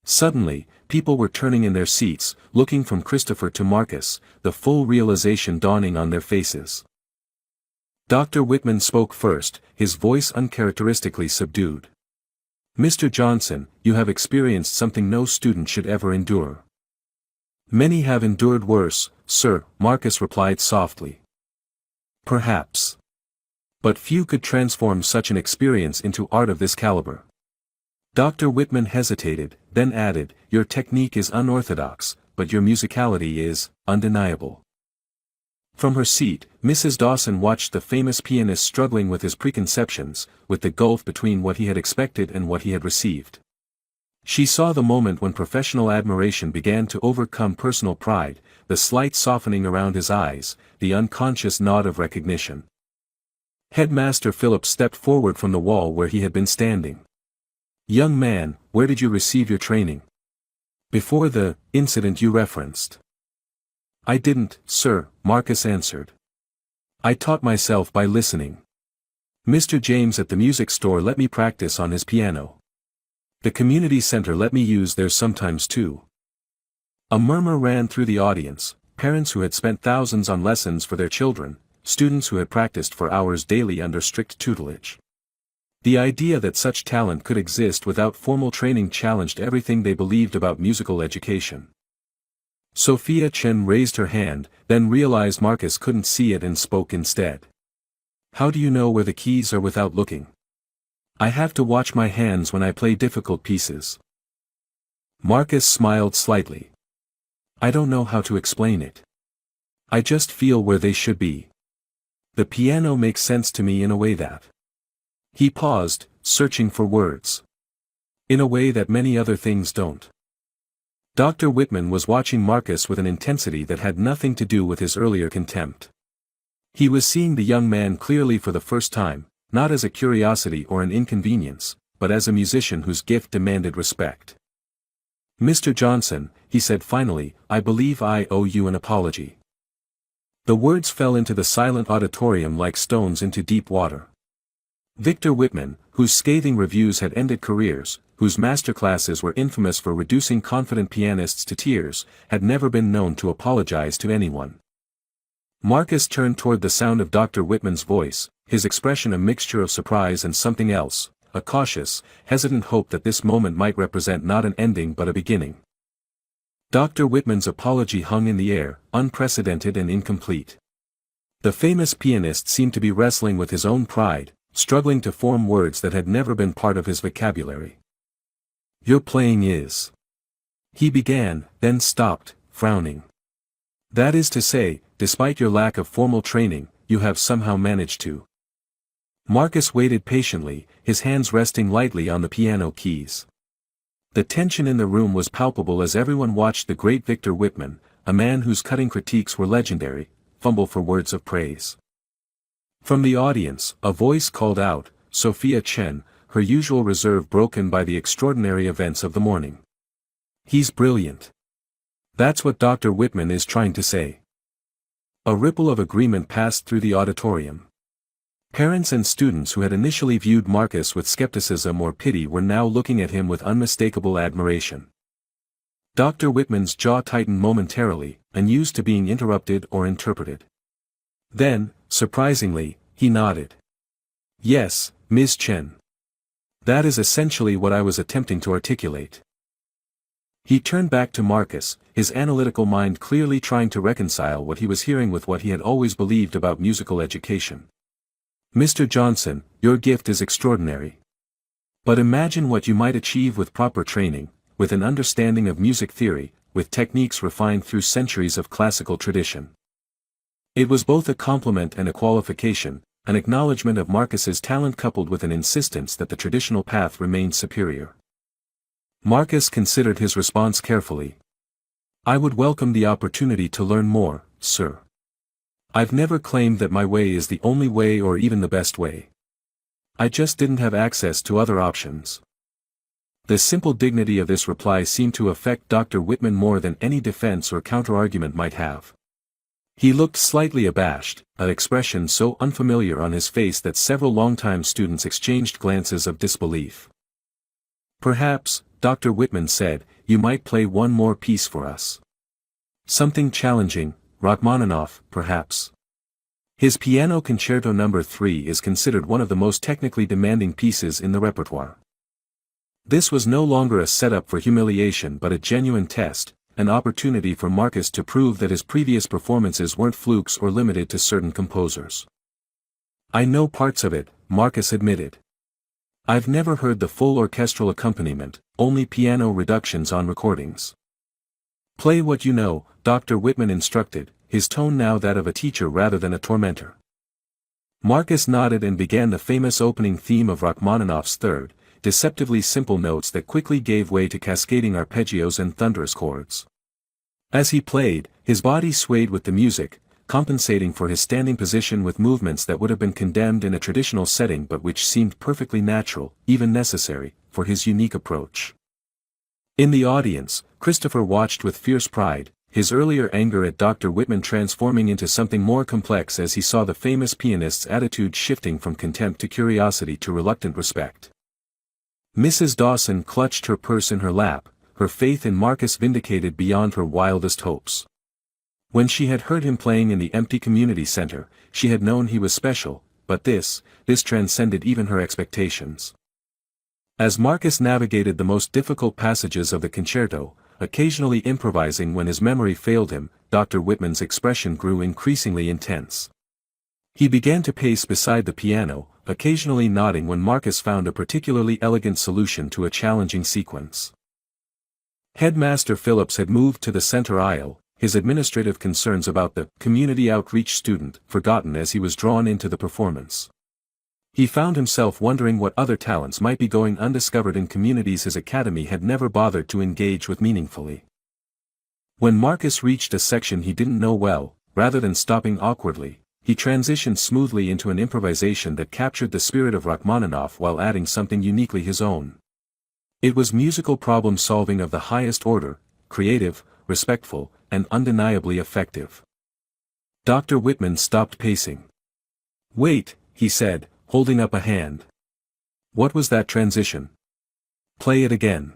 Suddenly, people were turning in their seats, looking from Christopher to Marcus, the full realization dawning on their faces. Dr. Whitman spoke first, his voice uncharacteristically subdued. Mr. Johnson, you have experienced something no student should ever endure. Many have endured worse, sir, Marcus replied softly. Perhaps. But few could transform such an experience into art of this caliber. Dr. Whitman hesitated, then added, your technique is unorthodox, but your musicality is undeniable. From her seat, Mrs. Dawson watched the famous pianist struggling with his preconceptions, with the gulf between what he had expected and what he had received. She saw the moment when professional admiration began to overcome personal pride, the slight softening around his eyes, the unconscious nod of recognition. Headmaster Phillips stepped forward from the wall where he had been standing. Young man, where did you receive your training? Before the incident you referenced. I didn't, sir, Marcus answered. I taught myself by listening. Mr. James at the music store let me practice on his piano. The community center let me use theirs sometimes too. A murmur ran through the audience, parents who had spent thousands on lessons for their children, students who had practiced for hours daily under strict tutelage. The idea that such talent could exist without formal training challenged everything they believed about musical education. Sophia Chen raised her hand, then realized Marcus couldn't see it and spoke instead. How do you know where the keys are without looking? I have to watch my hands when I play difficult pieces. Marcus smiled slightly. I don't know how to explain it. I just feel where they should be. The piano makes sense to me in a way that. He paused, searching for words. In a way that many other things don't. Dr. Whitman was watching Marcus with an intensity that had nothing to do with his earlier contempt. He was seeing the young man clearly for the first time, not as a curiosity or an inconvenience, but as a musician whose gift demanded respect. Mr. Johnson, he said finally, I believe I owe you an apology. The words fell into the silent auditorium like stones into deep water. Victor Whitman, whose scathing reviews had ended careers, whose masterclasses were infamous for reducing confident pianists to tears, had never been known to apologize to anyone. Marcus turned toward the sound of Dr. Whitman's voice, his expression a mixture of surprise and something else, a cautious, hesitant hope that this moment might represent not an ending but a beginning. Dr. Whitman's apology hung in the air, unprecedented and incomplete. The famous pianist seemed to be wrestling with his own pride, struggling to form words that had never been part of his vocabulary. Your playing is. He began, then stopped, frowning. That is to say, despite your lack of formal training, you have somehow managed to. Marcus waited patiently, his hands resting lightly on the piano keys. The tension in the room was palpable as everyone watched the great Victor Whitman, a man whose cutting critiques were legendary, fumble for words of praise. From the audience, a voice called out, Sophia Chen, her usual reserve broken by the extraordinary events of the morning. He's brilliant. That's what Dr. Whitman is trying to say. A ripple of agreement passed through the auditorium. Parents and students who had initially viewed Marcus with skepticism or pity were now looking at him with unmistakable admiration. Dr. Whitman's jaw tightened momentarily, unused to being interrupted or interpreted. Then, surprisingly, he nodded. Yes, Ms. Chen. That is essentially what I was attempting to articulate. He turned back to Marcus, his analytical mind clearly trying to reconcile what he was hearing with what he had always believed about musical education. Mr. Johnson, your gift is extraordinary. But imagine what you might achieve with proper training, with an understanding of music theory, with techniques refined through centuries of classical tradition. It was both a compliment and a qualification, an acknowledgement of Marcus's talent coupled with an insistence that the traditional path remained superior. Marcus considered his response carefully. I would welcome the opportunity to learn more, sir. I've never claimed that my way is the only way or even the best way. I just didn't have access to other options. The simple dignity of this reply seemed to affect Dr. Whitman more than any defense or counterargument might have. He looked slightly abashed, an expression so unfamiliar on his face that several longtime students exchanged glances of disbelief. "Perhaps," Dr. Whitman said, "you might play one more piece for us. Something challenging, Rachmaninoff, perhaps." His Piano Concerto No. 3 is considered one of the most technically demanding pieces in the repertoire. This was no longer a setup for humiliation but a genuine test, an opportunity for Marcus to prove that his previous performances weren't flukes or limited to certain composers. "I know parts of it," Marcus admitted. "I've never heard the full orchestral accompaniment, only piano reductions on recordings." "Play what you know," Dr. Whitman instructed, his tone now that of a teacher rather than a tormentor. Marcus nodded and began the famous opening theme of Rachmaninoff's Third, deceptively simple notes that quickly gave way to cascading arpeggios and thunderous chords. As he played, his body swayed with the music, compensating for his standing position with movements that would have been condemned in a traditional setting but which seemed perfectly natural, even necessary, for his unique approach. In the audience, Christopher watched with fierce pride, his earlier anger at Dr. Whitman transforming into something more complex as he saw the famous pianist's attitude shifting from contempt to curiosity to reluctant respect. Mrs. Dawson clutched her purse in her lap, her faith in Marcus vindicated beyond her wildest hopes. When she had heard him playing in the empty community center, she had known he was special, but this transcended even her expectations. As Marcus navigated the most difficult passages of the concerto, occasionally improvising when his memory failed him, Dr. Whitman's expression grew increasingly intense. He began to pace beside the piano, occasionally nodding when Marcus found a particularly elegant solution to a challenging sequence. Headmaster Phillips had moved to the center aisle, his administrative concerns about the community outreach student forgotten as he was drawn into the performance. He found himself wondering what other talents might be going undiscovered in communities his academy had never bothered to engage with meaningfully. When Marcus reached a section he didn't know well, rather than stopping awkwardly, he transitioned smoothly into an improvisation that captured the spirit of Rachmaninoff while adding something uniquely his own. It was musical problem-solving of the highest order, creative, respectful, and undeniably effective. Dr. Whitman stopped pacing. "Wait," he said, holding up a hand. "What was that transition? Play it again."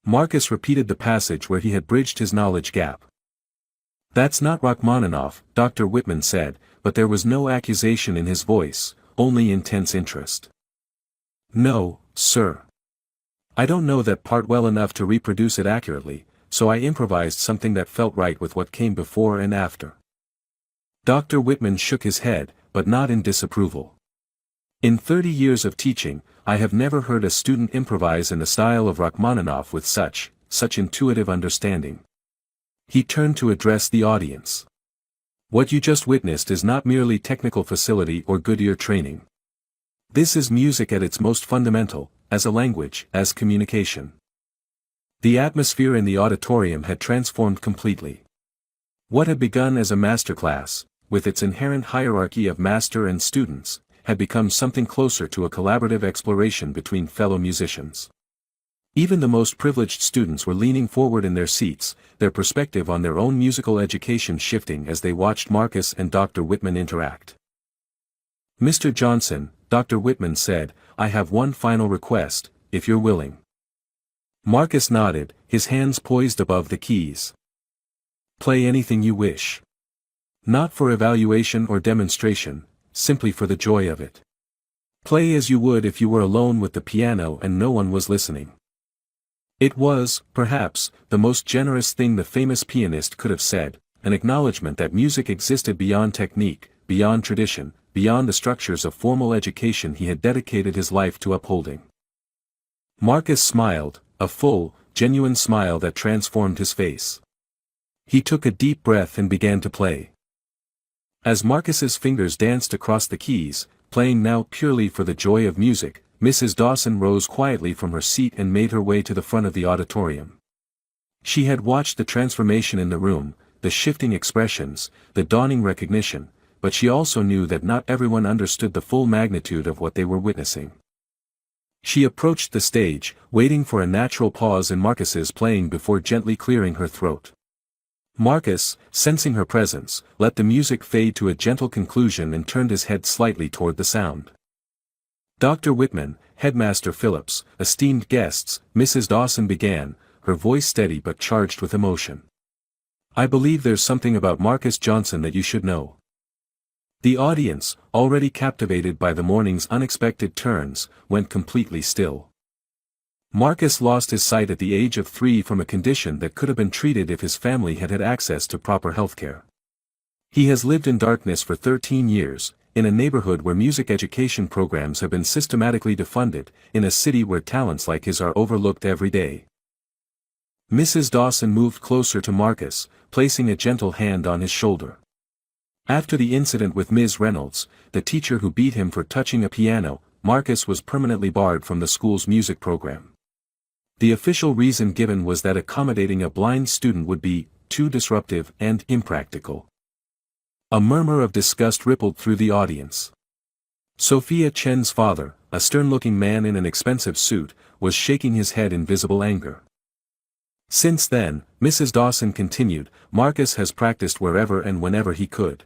Marcus repeated the passage where he had bridged his knowledge gap. "That's not Rachmaninoff," Dr. Whitman said, but there was no accusation in his voice, only intense interest. "No, sir. I don't know that part well enough to reproduce it accurately, so I improvised something that felt right with what came before and after." Dr. Whitman shook his head, but not in disapproval. "In 30 years of teaching, I have never heard a student improvise in the style of Rachmaninoff with such intuitive understanding." He turned to address the audience. "What you just witnessed is not merely technical facility or good ear training. This is music at its most fundamental, as a language, as communication." The atmosphere in the auditorium had transformed completely. What had begun as a masterclass, with its inherent hierarchy of master and students, had become something closer to a collaborative exploration between fellow musicians. Even the most privileged students were leaning forward in their seats, their perspective on their own musical education shifting as they watched Marcus and Dr. Whitman interact. "Mr. Johnson," Dr. Whitman said, "I have one final request, if you're willing." Marcus nodded, his hands poised above the keys. "Play anything you wish. Not for evaluation or demonstration, simply for the joy of it. Play as you would if you were alone with the piano and no one was listening." It was, perhaps, the most generous thing the famous pianist could have said, an acknowledgement that music existed beyond technique, beyond tradition, beyond the structures of formal education he had dedicated his life to upholding. Marcus smiled, a full, genuine smile that transformed his face. He took a deep breath and began to play. As Marcus's fingers danced across the keys, playing now purely for the joy of music, Mrs. Dawson rose quietly from her seat and made her way to the front of the auditorium. She had watched the transformation in the room, the shifting expressions, the dawning recognition, but she also knew that not everyone understood the full magnitude of what they were witnessing. She approached the stage, waiting for a natural pause in Marcus's playing before gently clearing her throat. Marcus, sensing her presence, let the music fade to a gentle conclusion and turned his head slightly toward the sound. "Dr. Whitman, Headmaster Phillips, esteemed guests," Mrs. Dawson began, her voice steady but charged with emotion. "I believe there's something about Marcus Johnson that you should know." The audience, already captivated by the morning's unexpected turns, went completely still. Marcus lost his sight at the age of 3 from a condition that could have been treated if his family had had access to proper healthcare. He has lived in darkness for 13 years, in a neighborhood where music education programs have been systematically defunded, in a city where talents like his are overlooked every day. Mrs. Dawson moved closer to Marcus, placing a gentle hand on his shoulder. After the incident with Ms. Reynolds, the teacher who beat him for touching a piano, Marcus was permanently barred from the school's music program. The official reason given was that accommodating a blind student would be too disruptive and impractical. A murmur of disgust rippled through the audience. Sophia Chen's father, a stern-looking man in an expensive suit, was shaking his head in visible anger. Since then, Mrs. Dawson continued, Marcus has practiced wherever and whenever he could.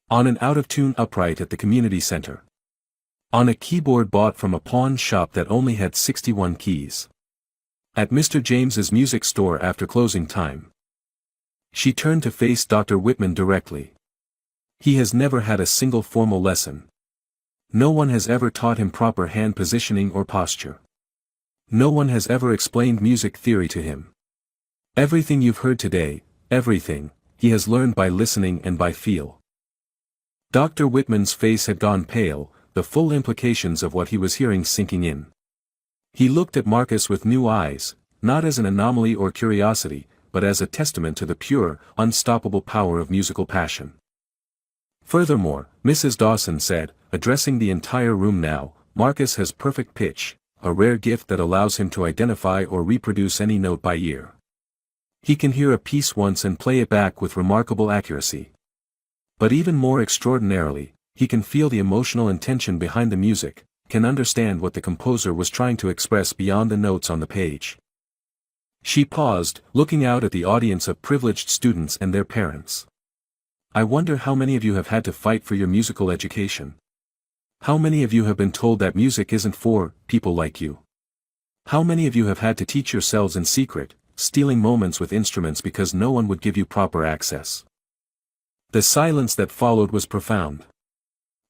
On an out-of-tune upright at the community center. On a keyboard bought from a pawn shop that only had 61 keys. At Mr. James's music store after closing time. She turned to face Dr. Whitman directly. He has never had a single formal lesson. No one has ever taught him proper hand positioning or posture. No one has ever explained music theory to him. Everything you've heard today, everything, he has learned by listening and by feel. Dr. Whitman's face had gone pale, the full implications of what he was hearing sinking in. He looked at Marcus with new eyes, not as an anomaly or curiosity, but as a testament to the pure, unstoppable power of musical passion. Furthermore, Mrs. Dawson said, addressing the entire room now, Marcus has perfect pitch, a rare gift that allows him to identify or reproduce any note by ear. He can hear a piece once and play it back with remarkable accuracy. But even more extraordinarily, he can feel the emotional intention behind the music, can understand what the composer was trying to express beyond the notes on the page. She paused, looking out at the audience of privileged students and their parents. I wonder how many of you have had to fight for your musical education. How many of you have been told that music isn't for people like you? How many of you have had to teach yourselves in secret, stealing moments with instruments because no one would give you proper access? The silence that followed was profound.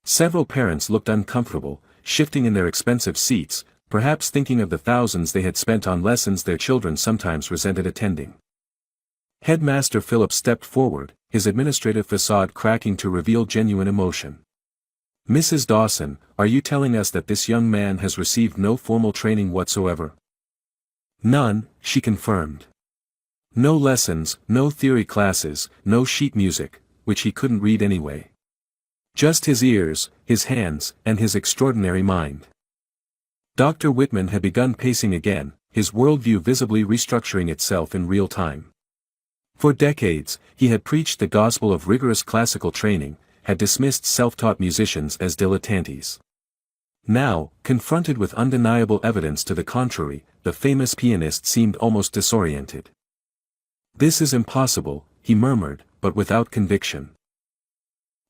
Several parents looked uncomfortable, shifting in their expensive seats, perhaps thinking of the thousands they had spent on lessons their children sometimes resented attending. Headmaster Phillips stepped forward, his administrative facade cracking to reveal genuine emotion. Mrs. Dawson, are you telling us that this young man has received no formal training whatsoever? None, she confirmed. No lessons, no theory classes, no sheet music, which he couldn't read anyway. Just his ears, his hands, and his extraordinary mind. Dr. Whitman had begun pacing again, his worldview visibly restructuring itself in real time. For decades, he had preached the gospel of rigorous classical training, had dismissed self-taught musicians as dilettantes. Now, confronted with undeniable evidence to the contrary, the famous pianist seemed almost disoriented. This is impossible, he murmured, but without conviction.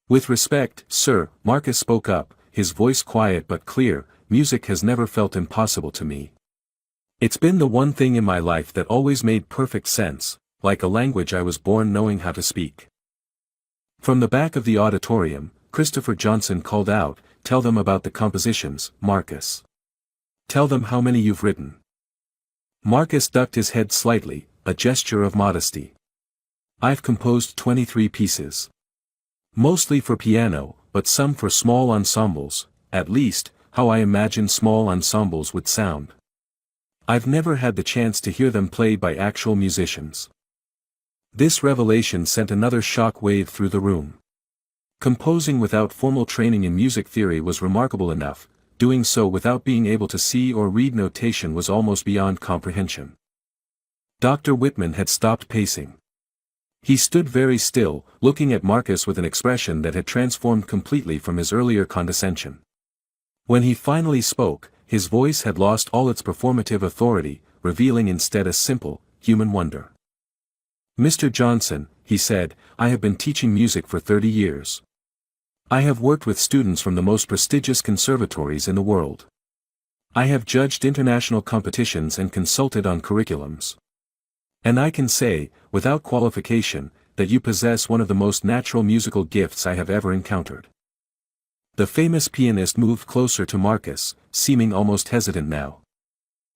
With respect, sir, Marcus spoke up, his voice quiet but clear, music has never felt impossible to me. It's been the one thing in my life that always made perfect sense, like a language I was born knowing how to speak. From the back of the auditorium, Christopher Johnson called out, tell them about the compositions, Marcus. Tell them how many you've written. Marcus ducked his head slightly, a gesture of modesty. I've composed 23 pieces. Mostly for piano, but some for small ensembles, at least, how I imagine small ensembles would sound. I've never had the chance to hear them played by actual musicians. This revelation sent another shock wave through the room. Composing without formal training in music theory was remarkable enough, doing so without being able to see or read notation was almost beyond comprehension. Dr. Whitman had stopped pacing. He stood very still, looking at Marcus with an expression that had transformed completely from his earlier condescension. When he finally spoke, his voice had lost all its performative authority, revealing instead a simple, human wonder. "Mr. Johnson," he said, "I have been teaching music for 30 years. I have worked with students from the most prestigious conservatories in the world. I have judged international competitions and consulted on curriculums. And I can say, without qualification, that you possess one of the most natural musical gifts I have ever encountered." The famous pianist moved closer to Marcus, seeming almost hesitant now.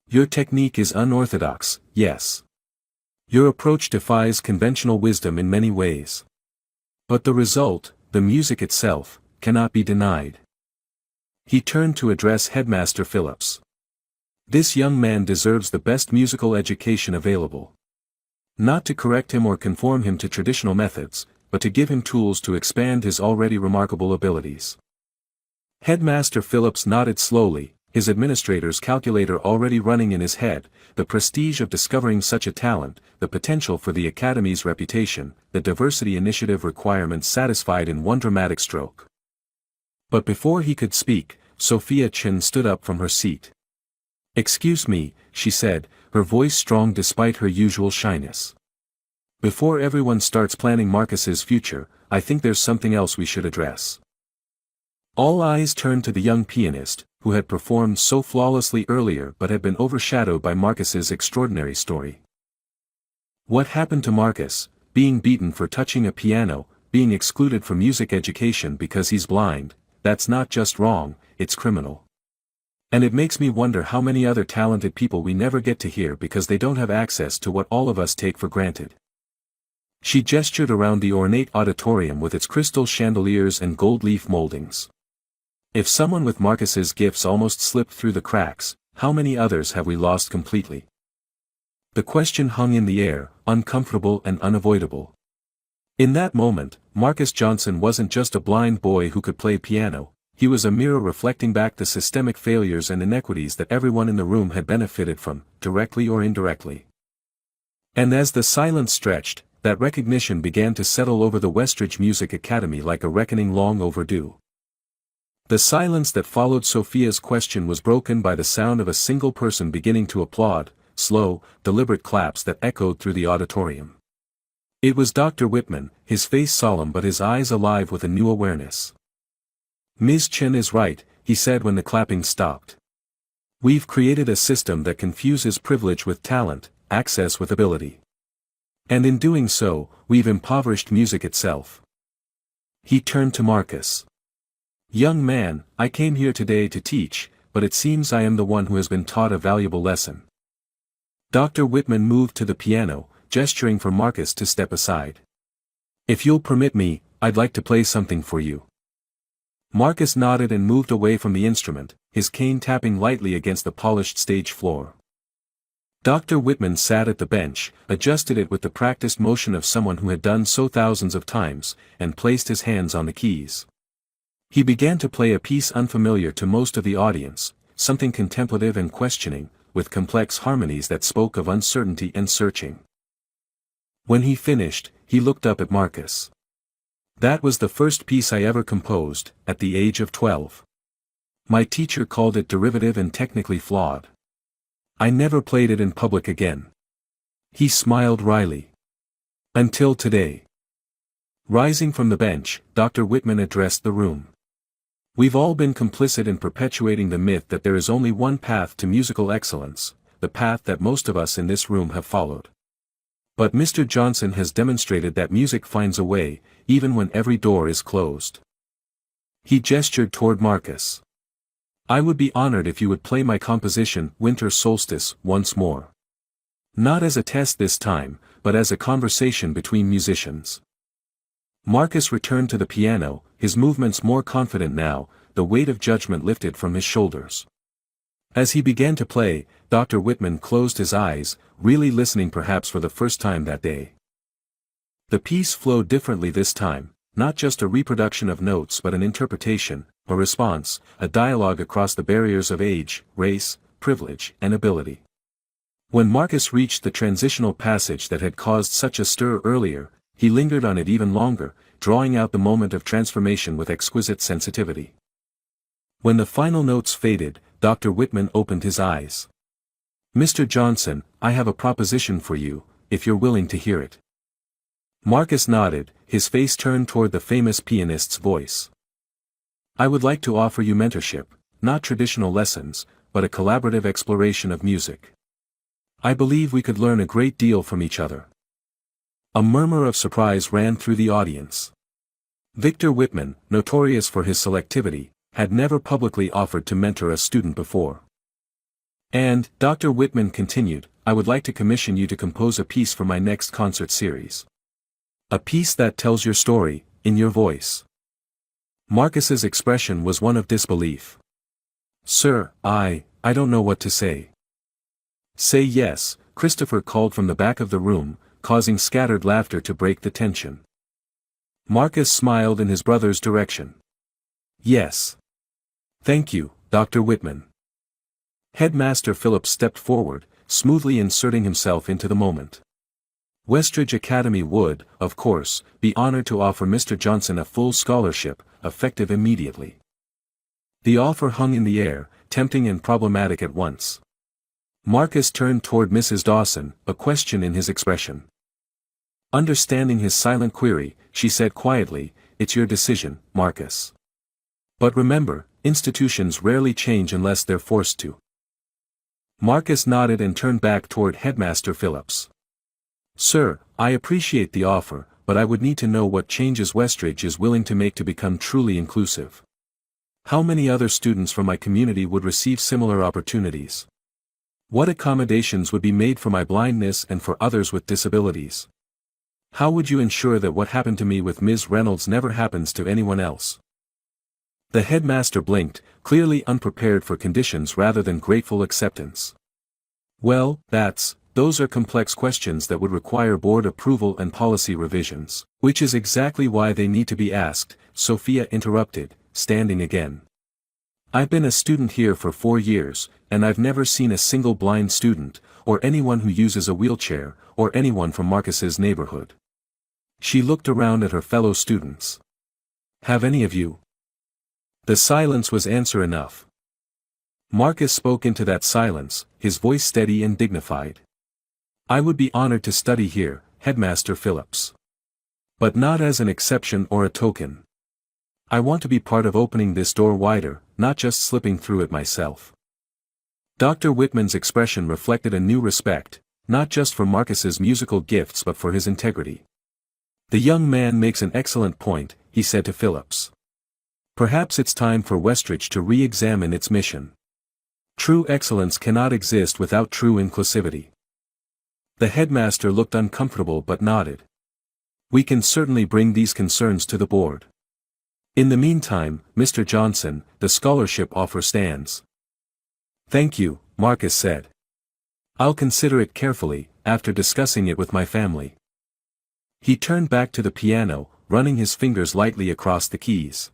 "Your technique is unorthodox, yes. Your approach defies conventional wisdom in many ways. But the result, the music itself, cannot be denied." He turned to address Headmaster Phillips. "This young man deserves the best musical education available. Not to correct him or conform him to traditional methods, but to give him tools to expand his already remarkable abilities." Headmaster Phillips nodded slowly, his administrator's calculator already running in his head, the prestige of discovering such a talent, the potential for the Academy's reputation, the diversity initiative requirements satisfied in one dramatic stroke. But before he could speak, Sophia Chin stood up from her seat. "Excuse me," she said, her voice strong despite her usual shyness. "Before everyone starts planning Marcus's future, I think there's something else we should address." All eyes turned to the young pianist, who had performed so flawlessly earlier but had been overshadowed by Marcus's extraordinary story. What happened to Marcus, being beaten for touching a piano, being excluded from music education because he's blind, that's not just wrong, it's criminal. And it makes me wonder how many other talented people we never get to hear because they don't have access to what all of us take for granted. She gestured around the ornate auditorium with its crystal chandeliers and gold leaf moldings. If someone with Marcus's gifts almost slipped through the cracks, how many others have we lost completely? The question hung in the air, uncomfortable and unavoidable. In that moment, Marcus Johnson wasn't just a blind boy who could play piano, he was a mirror reflecting back the systemic failures and inequities that everyone in the room had benefited from, directly or indirectly. And as the silence stretched, that recognition began to settle over the Westridge Music Academy like a reckoning long overdue. The silence that followed Sophia's question was broken by the sound of a single person beginning to applaud, slow, deliberate claps that echoed through the auditorium. It was Dr. Whitman, his face solemn but his eyes alive with a new awareness. "Ms. Chen is right," he said when the clapping stopped. "We've created a system that confuses privilege with talent, access with ability. And in doing so, we've impoverished music itself." He turned to Marcus. "Young man, I came here today to teach, but it seems I am the one who has been taught a valuable lesson." Dr. Whitman moved to the piano, gesturing for Marcus to step aside. "If you'll permit me, I'd like to play something for you." Marcus nodded and moved away from the instrument, his cane tapping lightly against the polished stage floor. Dr. Whitman sat at the bench, adjusted it with the practiced motion of someone who had done so thousands of times, and placed his hands on the keys. He began to play a piece unfamiliar to most of the audience, something contemplative and questioning, with complex harmonies that spoke of uncertainty and searching. When he finished, he looked up at Marcus. "That was the first piece I ever composed, at the age of 12. My teacher called it derivative and technically flawed. I never played it in public again." He smiled wryly. "Until today." Rising from the bench, Dr. Whitman addressed the room. "We've all been complicit in perpetuating the myth that there is only one path to musical excellence, the path that most of us in this room have followed. But Mr. Johnson has demonstrated that music finds a way, even when every door is closed." He gestured toward Marcus. "I would be honored if you would play my composition, Winter Solstice, once more. Not as a test this time, but as a conversation between musicians." Marcus returned to the piano, his movements more confident now, the weight of judgment lifted from his shoulders. As he began to play, Dr. Whitman closed his eyes, really listening perhaps for the first time that day. The piece flowed differently this time, not just a reproduction of notes but an interpretation, a response, a dialogue across the barriers of age, race, privilege, and ability. When Marcus reached the transitional passage that had caused such a stir earlier, he lingered on it even longer, drawing out the moment of transformation with exquisite sensitivity. When the final notes faded, Dr. Whitman opened his eyes. "Mr. Johnson, I have a proposition for you, if you're willing to hear it." Marcus nodded, his face turned toward the famous pianist's voice. "I would like to offer you mentorship, not traditional lessons, but a collaborative exploration of music. I believe we could learn a great deal from each other." A murmur of surprise ran through the audience. Victor Whitman, notorious for his selectivity, had never publicly offered to mentor a student before. "And," Dr. Whitman continued, "I would like to commission you to compose a piece for my next concert series. A piece that tells your story, in your voice." Marcus's expression was one of disbelief. "Sir, I don't know what to say." "Say yes," Christopher called from the back of the room, causing scattered laughter to break the tension. Marcus smiled in his brother's direction. "Yes. Thank you, Dr. Whitman." Headmaster Phillips stepped forward, smoothly inserting himself into the moment. Westridge Academy would, of course, be honored to offer Mr. Johnson a full scholarship, effective immediately. The offer hung in the air, tempting and problematic at once. Marcus turned toward Mrs. Dawson, a question in his expression. Understanding his silent query, she said quietly, "It's your decision, Marcus. But remember, institutions rarely change unless they're forced to." Marcus nodded and turned back toward Headmaster Phillips. "Sir, I appreciate the offer, but I would need to know what changes Westridge is willing to make to become truly inclusive. How many other students from my community would receive similar opportunities? What accommodations would be made for my blindness and for others with disabilities? How would you ensure that what happened to me with Ms. Reynolds never happens to anyone else?" The headmaster blinked, clearly unprepared for conditions rather than grateful acceptance. "Well, those are complex questions that would require board approval and policy revisions, which is exactly why they need to be asked," Sophia interrupted, standing again. "I've been a student here for 4 years, and I've never seen a single blind student, or anyone who uses a wheelchair, or anyone from Marcus's neighborhood." She looked around at her fellow students. "Have any of you?" The silence was answer enough. Marcus spoke into that silence, his voice steady and dignified. "I would be honored to study here, Headmaster Phillips. But not as an exception or a token. I want to be part of opening this door wider, not just slipping through it myself." Dr. Whitman's expression reflected a new respect, not just for Marcus's musical gifts but for his integrity. "The young man makes an excellent point," he said to Phillips. "Perhaps it's time for Westridge to re-examine its mission. True excellence cannot exist without true inclusivity." The headmaster looked uncomfortable but nodded. "We can certainly bring these concerns to the board. In the meantime, Mr. Johnson, the scholarship offer stands." "Thank you," Marcus said. "I'll consider it carefully, after discussing it with my family." He turned back to the piano, running his fingers lightly across the keys.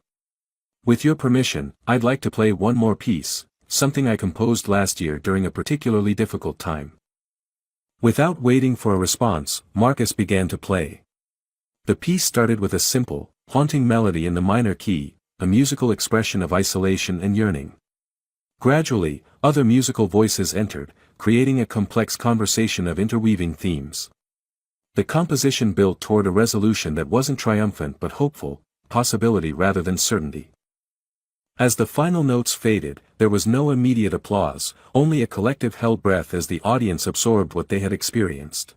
"With your permission, I'd like to play one more piece, something I composed last year during a particularly difficult time." Without waiting for a response, Marcus began to play. The piece started with a simple, haunting melody in the minor key, a musical expression of isolation and yearning. Gradually, other musical voices entered, creating a complex conversation of interweaving themes. The composition built toward a resolution that wasn't triumphant but hopeful, possibility rather than certainty. As the final notes faded, there was no immediate applause, only a collective held breath as the audience absorbed what they had experienced.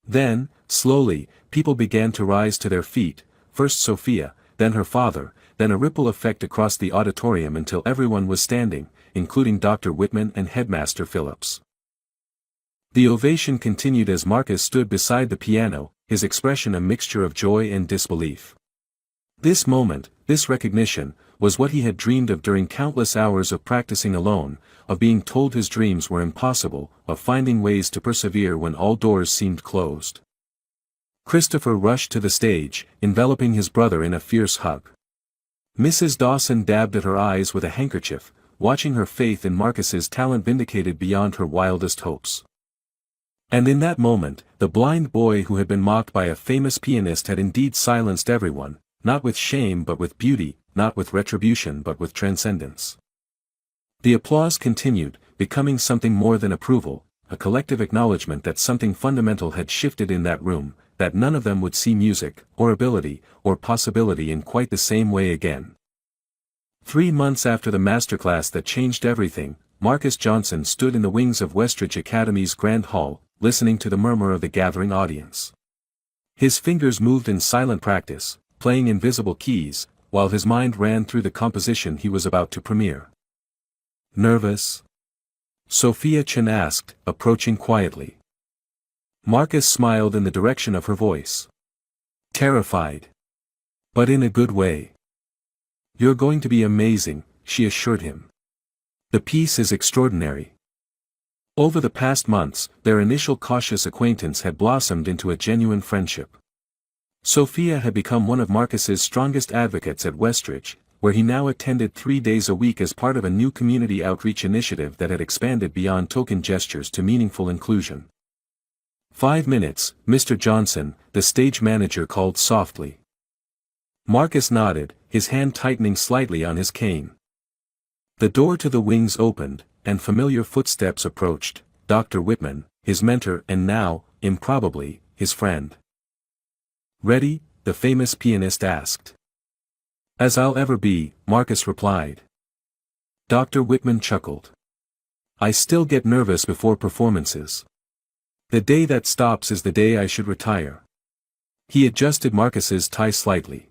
Then, slowly, people began to rise to their feet, first Sophia, then her father, then a ripple effect across the auditorium until everyone was standing, including Dr. Whitman and Headmaster Phillips. The ovation continued as Marcus stood beside the piano, his expression a mixture of joy and disbelief. This moment, this recognition, was what he had dreamed of during countless hours of practicing alone, of being told his dreams were impossible, of finding ways to persevere when all doors seemed closed. Christopher rushed to the stage, enveloping his brother in a fierce hug. Mrs. Dawson dabbed at her eyes with a handkerchief, watching her faith in Marcus's talent vindicated beyond her wildest hopes. And in that moment, the blind boy who had been mocked by a famous pianist had indeed silenced everyone, not with shame but with beauty, not with retribution but with transcendence. The applause continued, becoming something more than approval, a collective acknowledgement that something fundamental had shifted in that room, that none of them would see music, or ability, or possibility in quite the same way again. 3 months after the masterclass that changed everything, Marcus Johnson stood in the wings of Westridge Academy's Grand Hall, listening to the murmur of the gathering audience. His fingers moved in silent practice, playing invisible keys, while his mind ran through the composition he was about to premiere. "Nervous?" Sophia Chen asked, approaching quietly. Marcus smiled in the direction of her voice. "Terrified. But in a good way." "You're going to be amazing," she assured him. "The piece is extraordinary." Over the past months, their initial cautious acquaintance had blossomed into a genuine friendship. Sophia had become one of Marcus's strongest advocates at Westridge, where he now attended 3 days a week as part of a new community outreach initiative that had expanded beyond token gestures to meaningful inclusion. 5 minutes, Mr. Johnson, the stage manager called softly. Marcus nodded, his hand tightening slightly on his cane. The door to the wings opened, and familiar footsteps approached, Dr. Whitman, his mentor and now, improbably, his friend. "Ready?" the famous pianist asked. "As I'll ever be," Marcus replied. Dr. Whitman chuckled. "I still get nervous before performances. The day that stops is the day I should retire." He adjusted Marcus's tie slightly.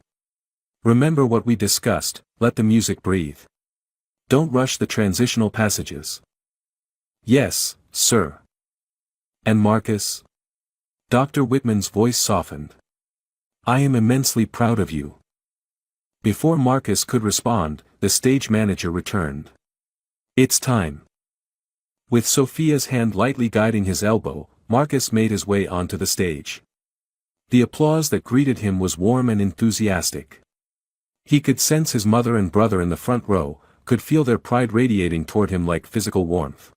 "Remember what we discussed, let the music breathe. Don't rush the transitional passages." "Yes, sir." "And Marcus?" Dr. Whitman's voice softened. "I am immensely proud of you." Before Marcus could respond, the stage manager returned. "It's time." With Sophia's hand lightly guiding his elbow, Marcus made his way onto the stage. The applause that greeted him was warm and enthusiastic. He could sense his mother and brother in the front row, could feel their pride radiating toward him like physical warmth.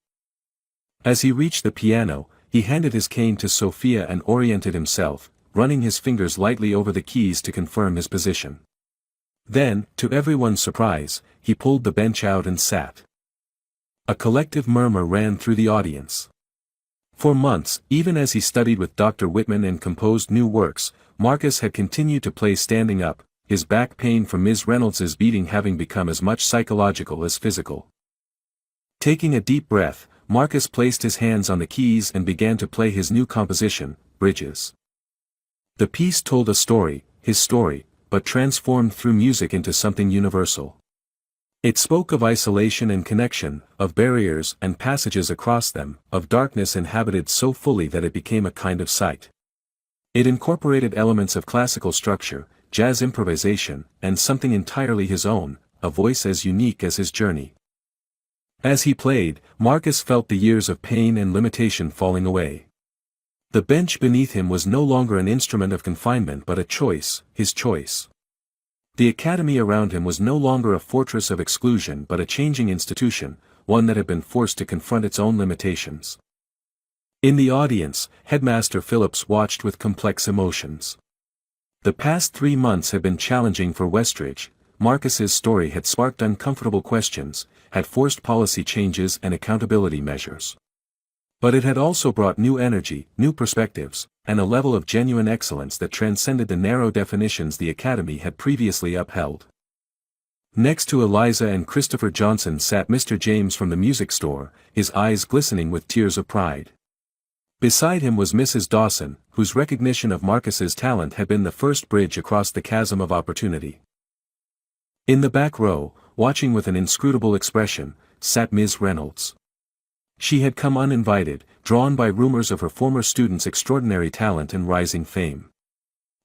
As he reached the piano, he handed his cane to Sophia and oriented himself, running his fingers lightly over the keys to confirm his position. Then, to everyone's surprise, he pulled the bench out and sat. A collective murmur ran through the audience. For months, even as he studied with Dr. Whitman and composed new works, Marcus had continued to play standing up, his back pain from Ms. Reynolds's beating having become as much psychological as physical. Taking a deep breath, Marcus placed his hands on the keys and began to play his new composition, Bridges. The piece told a story, his story, but transformed through music into something universal. It spoke of isolation and connection, of barriers and passages across them, of darkness inhabited so fully that it became a kind of sight. It incorporated elements of classical structure, jazz improvisation, and something entirely his own, a voice as unique as his journey. As he played, Marcus felt the years of pain and limitation falling away. The bench beneath him was no longer an instrument of confinement but a choice, his choice. The academy around him was no longer a fortress of exclusion but a changing institution, one that had been forced to confront its own limitations. In the audience, Headmaster Phillips watched with complex emotions. The past 3 months had been challenging for Westridge. Marcus's story had sparked uncomfortable questions, had forced policy changes and accountability measures. But it had also brought new energy, new perspectives, and a level of genuine excellence that transcended the narrow definitions the Academy had previously upheld. Next to Eliza and Christopher Johnson sat Mr. James from the music store, his eyes glistening with tears of pride. Beside him was Mrs. Dawson, whose recognition of Marcus's talent had been the first bridge across the chasm of opportunity. In the back row, watching with an inscrutable expression, sat Ms. Reynolds. She had come uninvited, drawn by rumors of her former student's extraordinary talent and rising fame.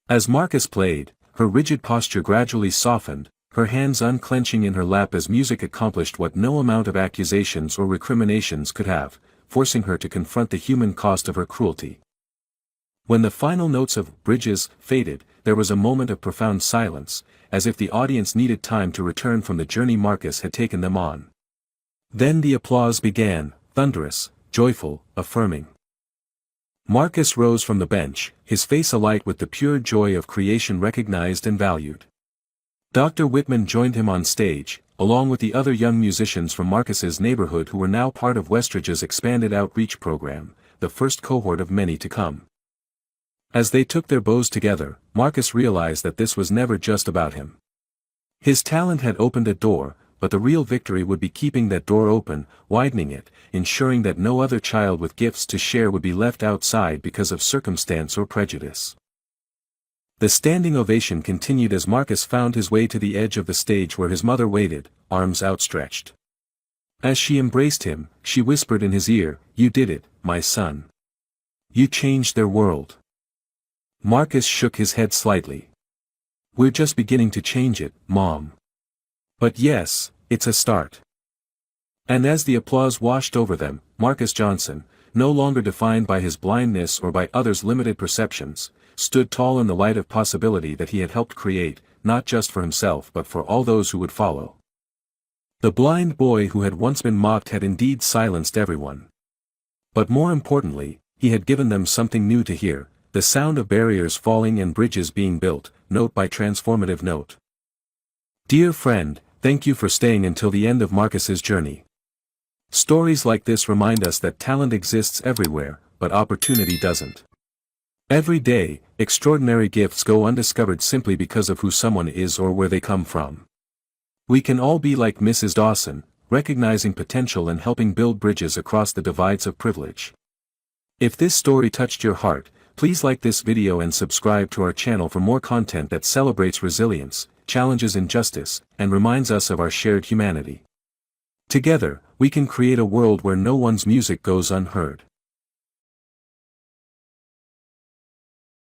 As Marcus played, her rigid posture gradually softened, her hands unclenching in her lap as music accomplished what no amount of accusations or recriminations could have, forcing her to confront the human cost of her cruelty. When the final notes of Bridges faded, there was a moment of profound silence, as if the audience needed time to return from the journey Marcus had taken them on. Then the applause began, thunderous, joyful, affirming. Marcus rose from the bench, his face alight with the pure joy of creation recognized and valued. Dr. Whitman joined him on stage, along with the other young musicians from Marcus's neighborhood who were now part of Westridge's expanded outreach program, the first cohort of many to come. As they took their bows together, Marcus realized that this was never just about him. His talent had opened a door, but the real victory would be keeping that door open, widening it, ensuring that no other child with gifts to share would be left outside because of circumstance or prejudice. The standing ovation continued as Marcus found his way to the edge of the stage where his mother waited, arms outstretched. As she embraced him, she whispered in his ear, "You did it, my son. You changed their world." Marcus shook his head slightly. "We're just beginning to change it, Mom. But yes, it's a start." And as the applause washed over them, Marcus Johnson, no longer defined by his blindness or by others' limited perceptions, stood tall in the light of possibility that he had helped create, not just for himself but for all those who would follow. The blind boy who had once been mocked had indeed silenced everyone. But more importantly, he had given them something new to hear, the sound of barriers falling and bridges being built, note by transformative note. Dear friend, thank you for staying until the end of Marcus's journey. Stories like this remind us that talent exists everywhere, but opportunity doesn't. Every day, extraordinary gifts go undiscovered simply because of who someone is or where they come from. We can all be like Mrs. Dawson, recognizing potential and helping build bridges across the divides of privilege. If this story touched your heart, please like this video and subscribe to our channel for more content that celebrates resilience, challenges injustice, and reminds us of our shared humanity. Together, we can create a world where no one's music goes unheard.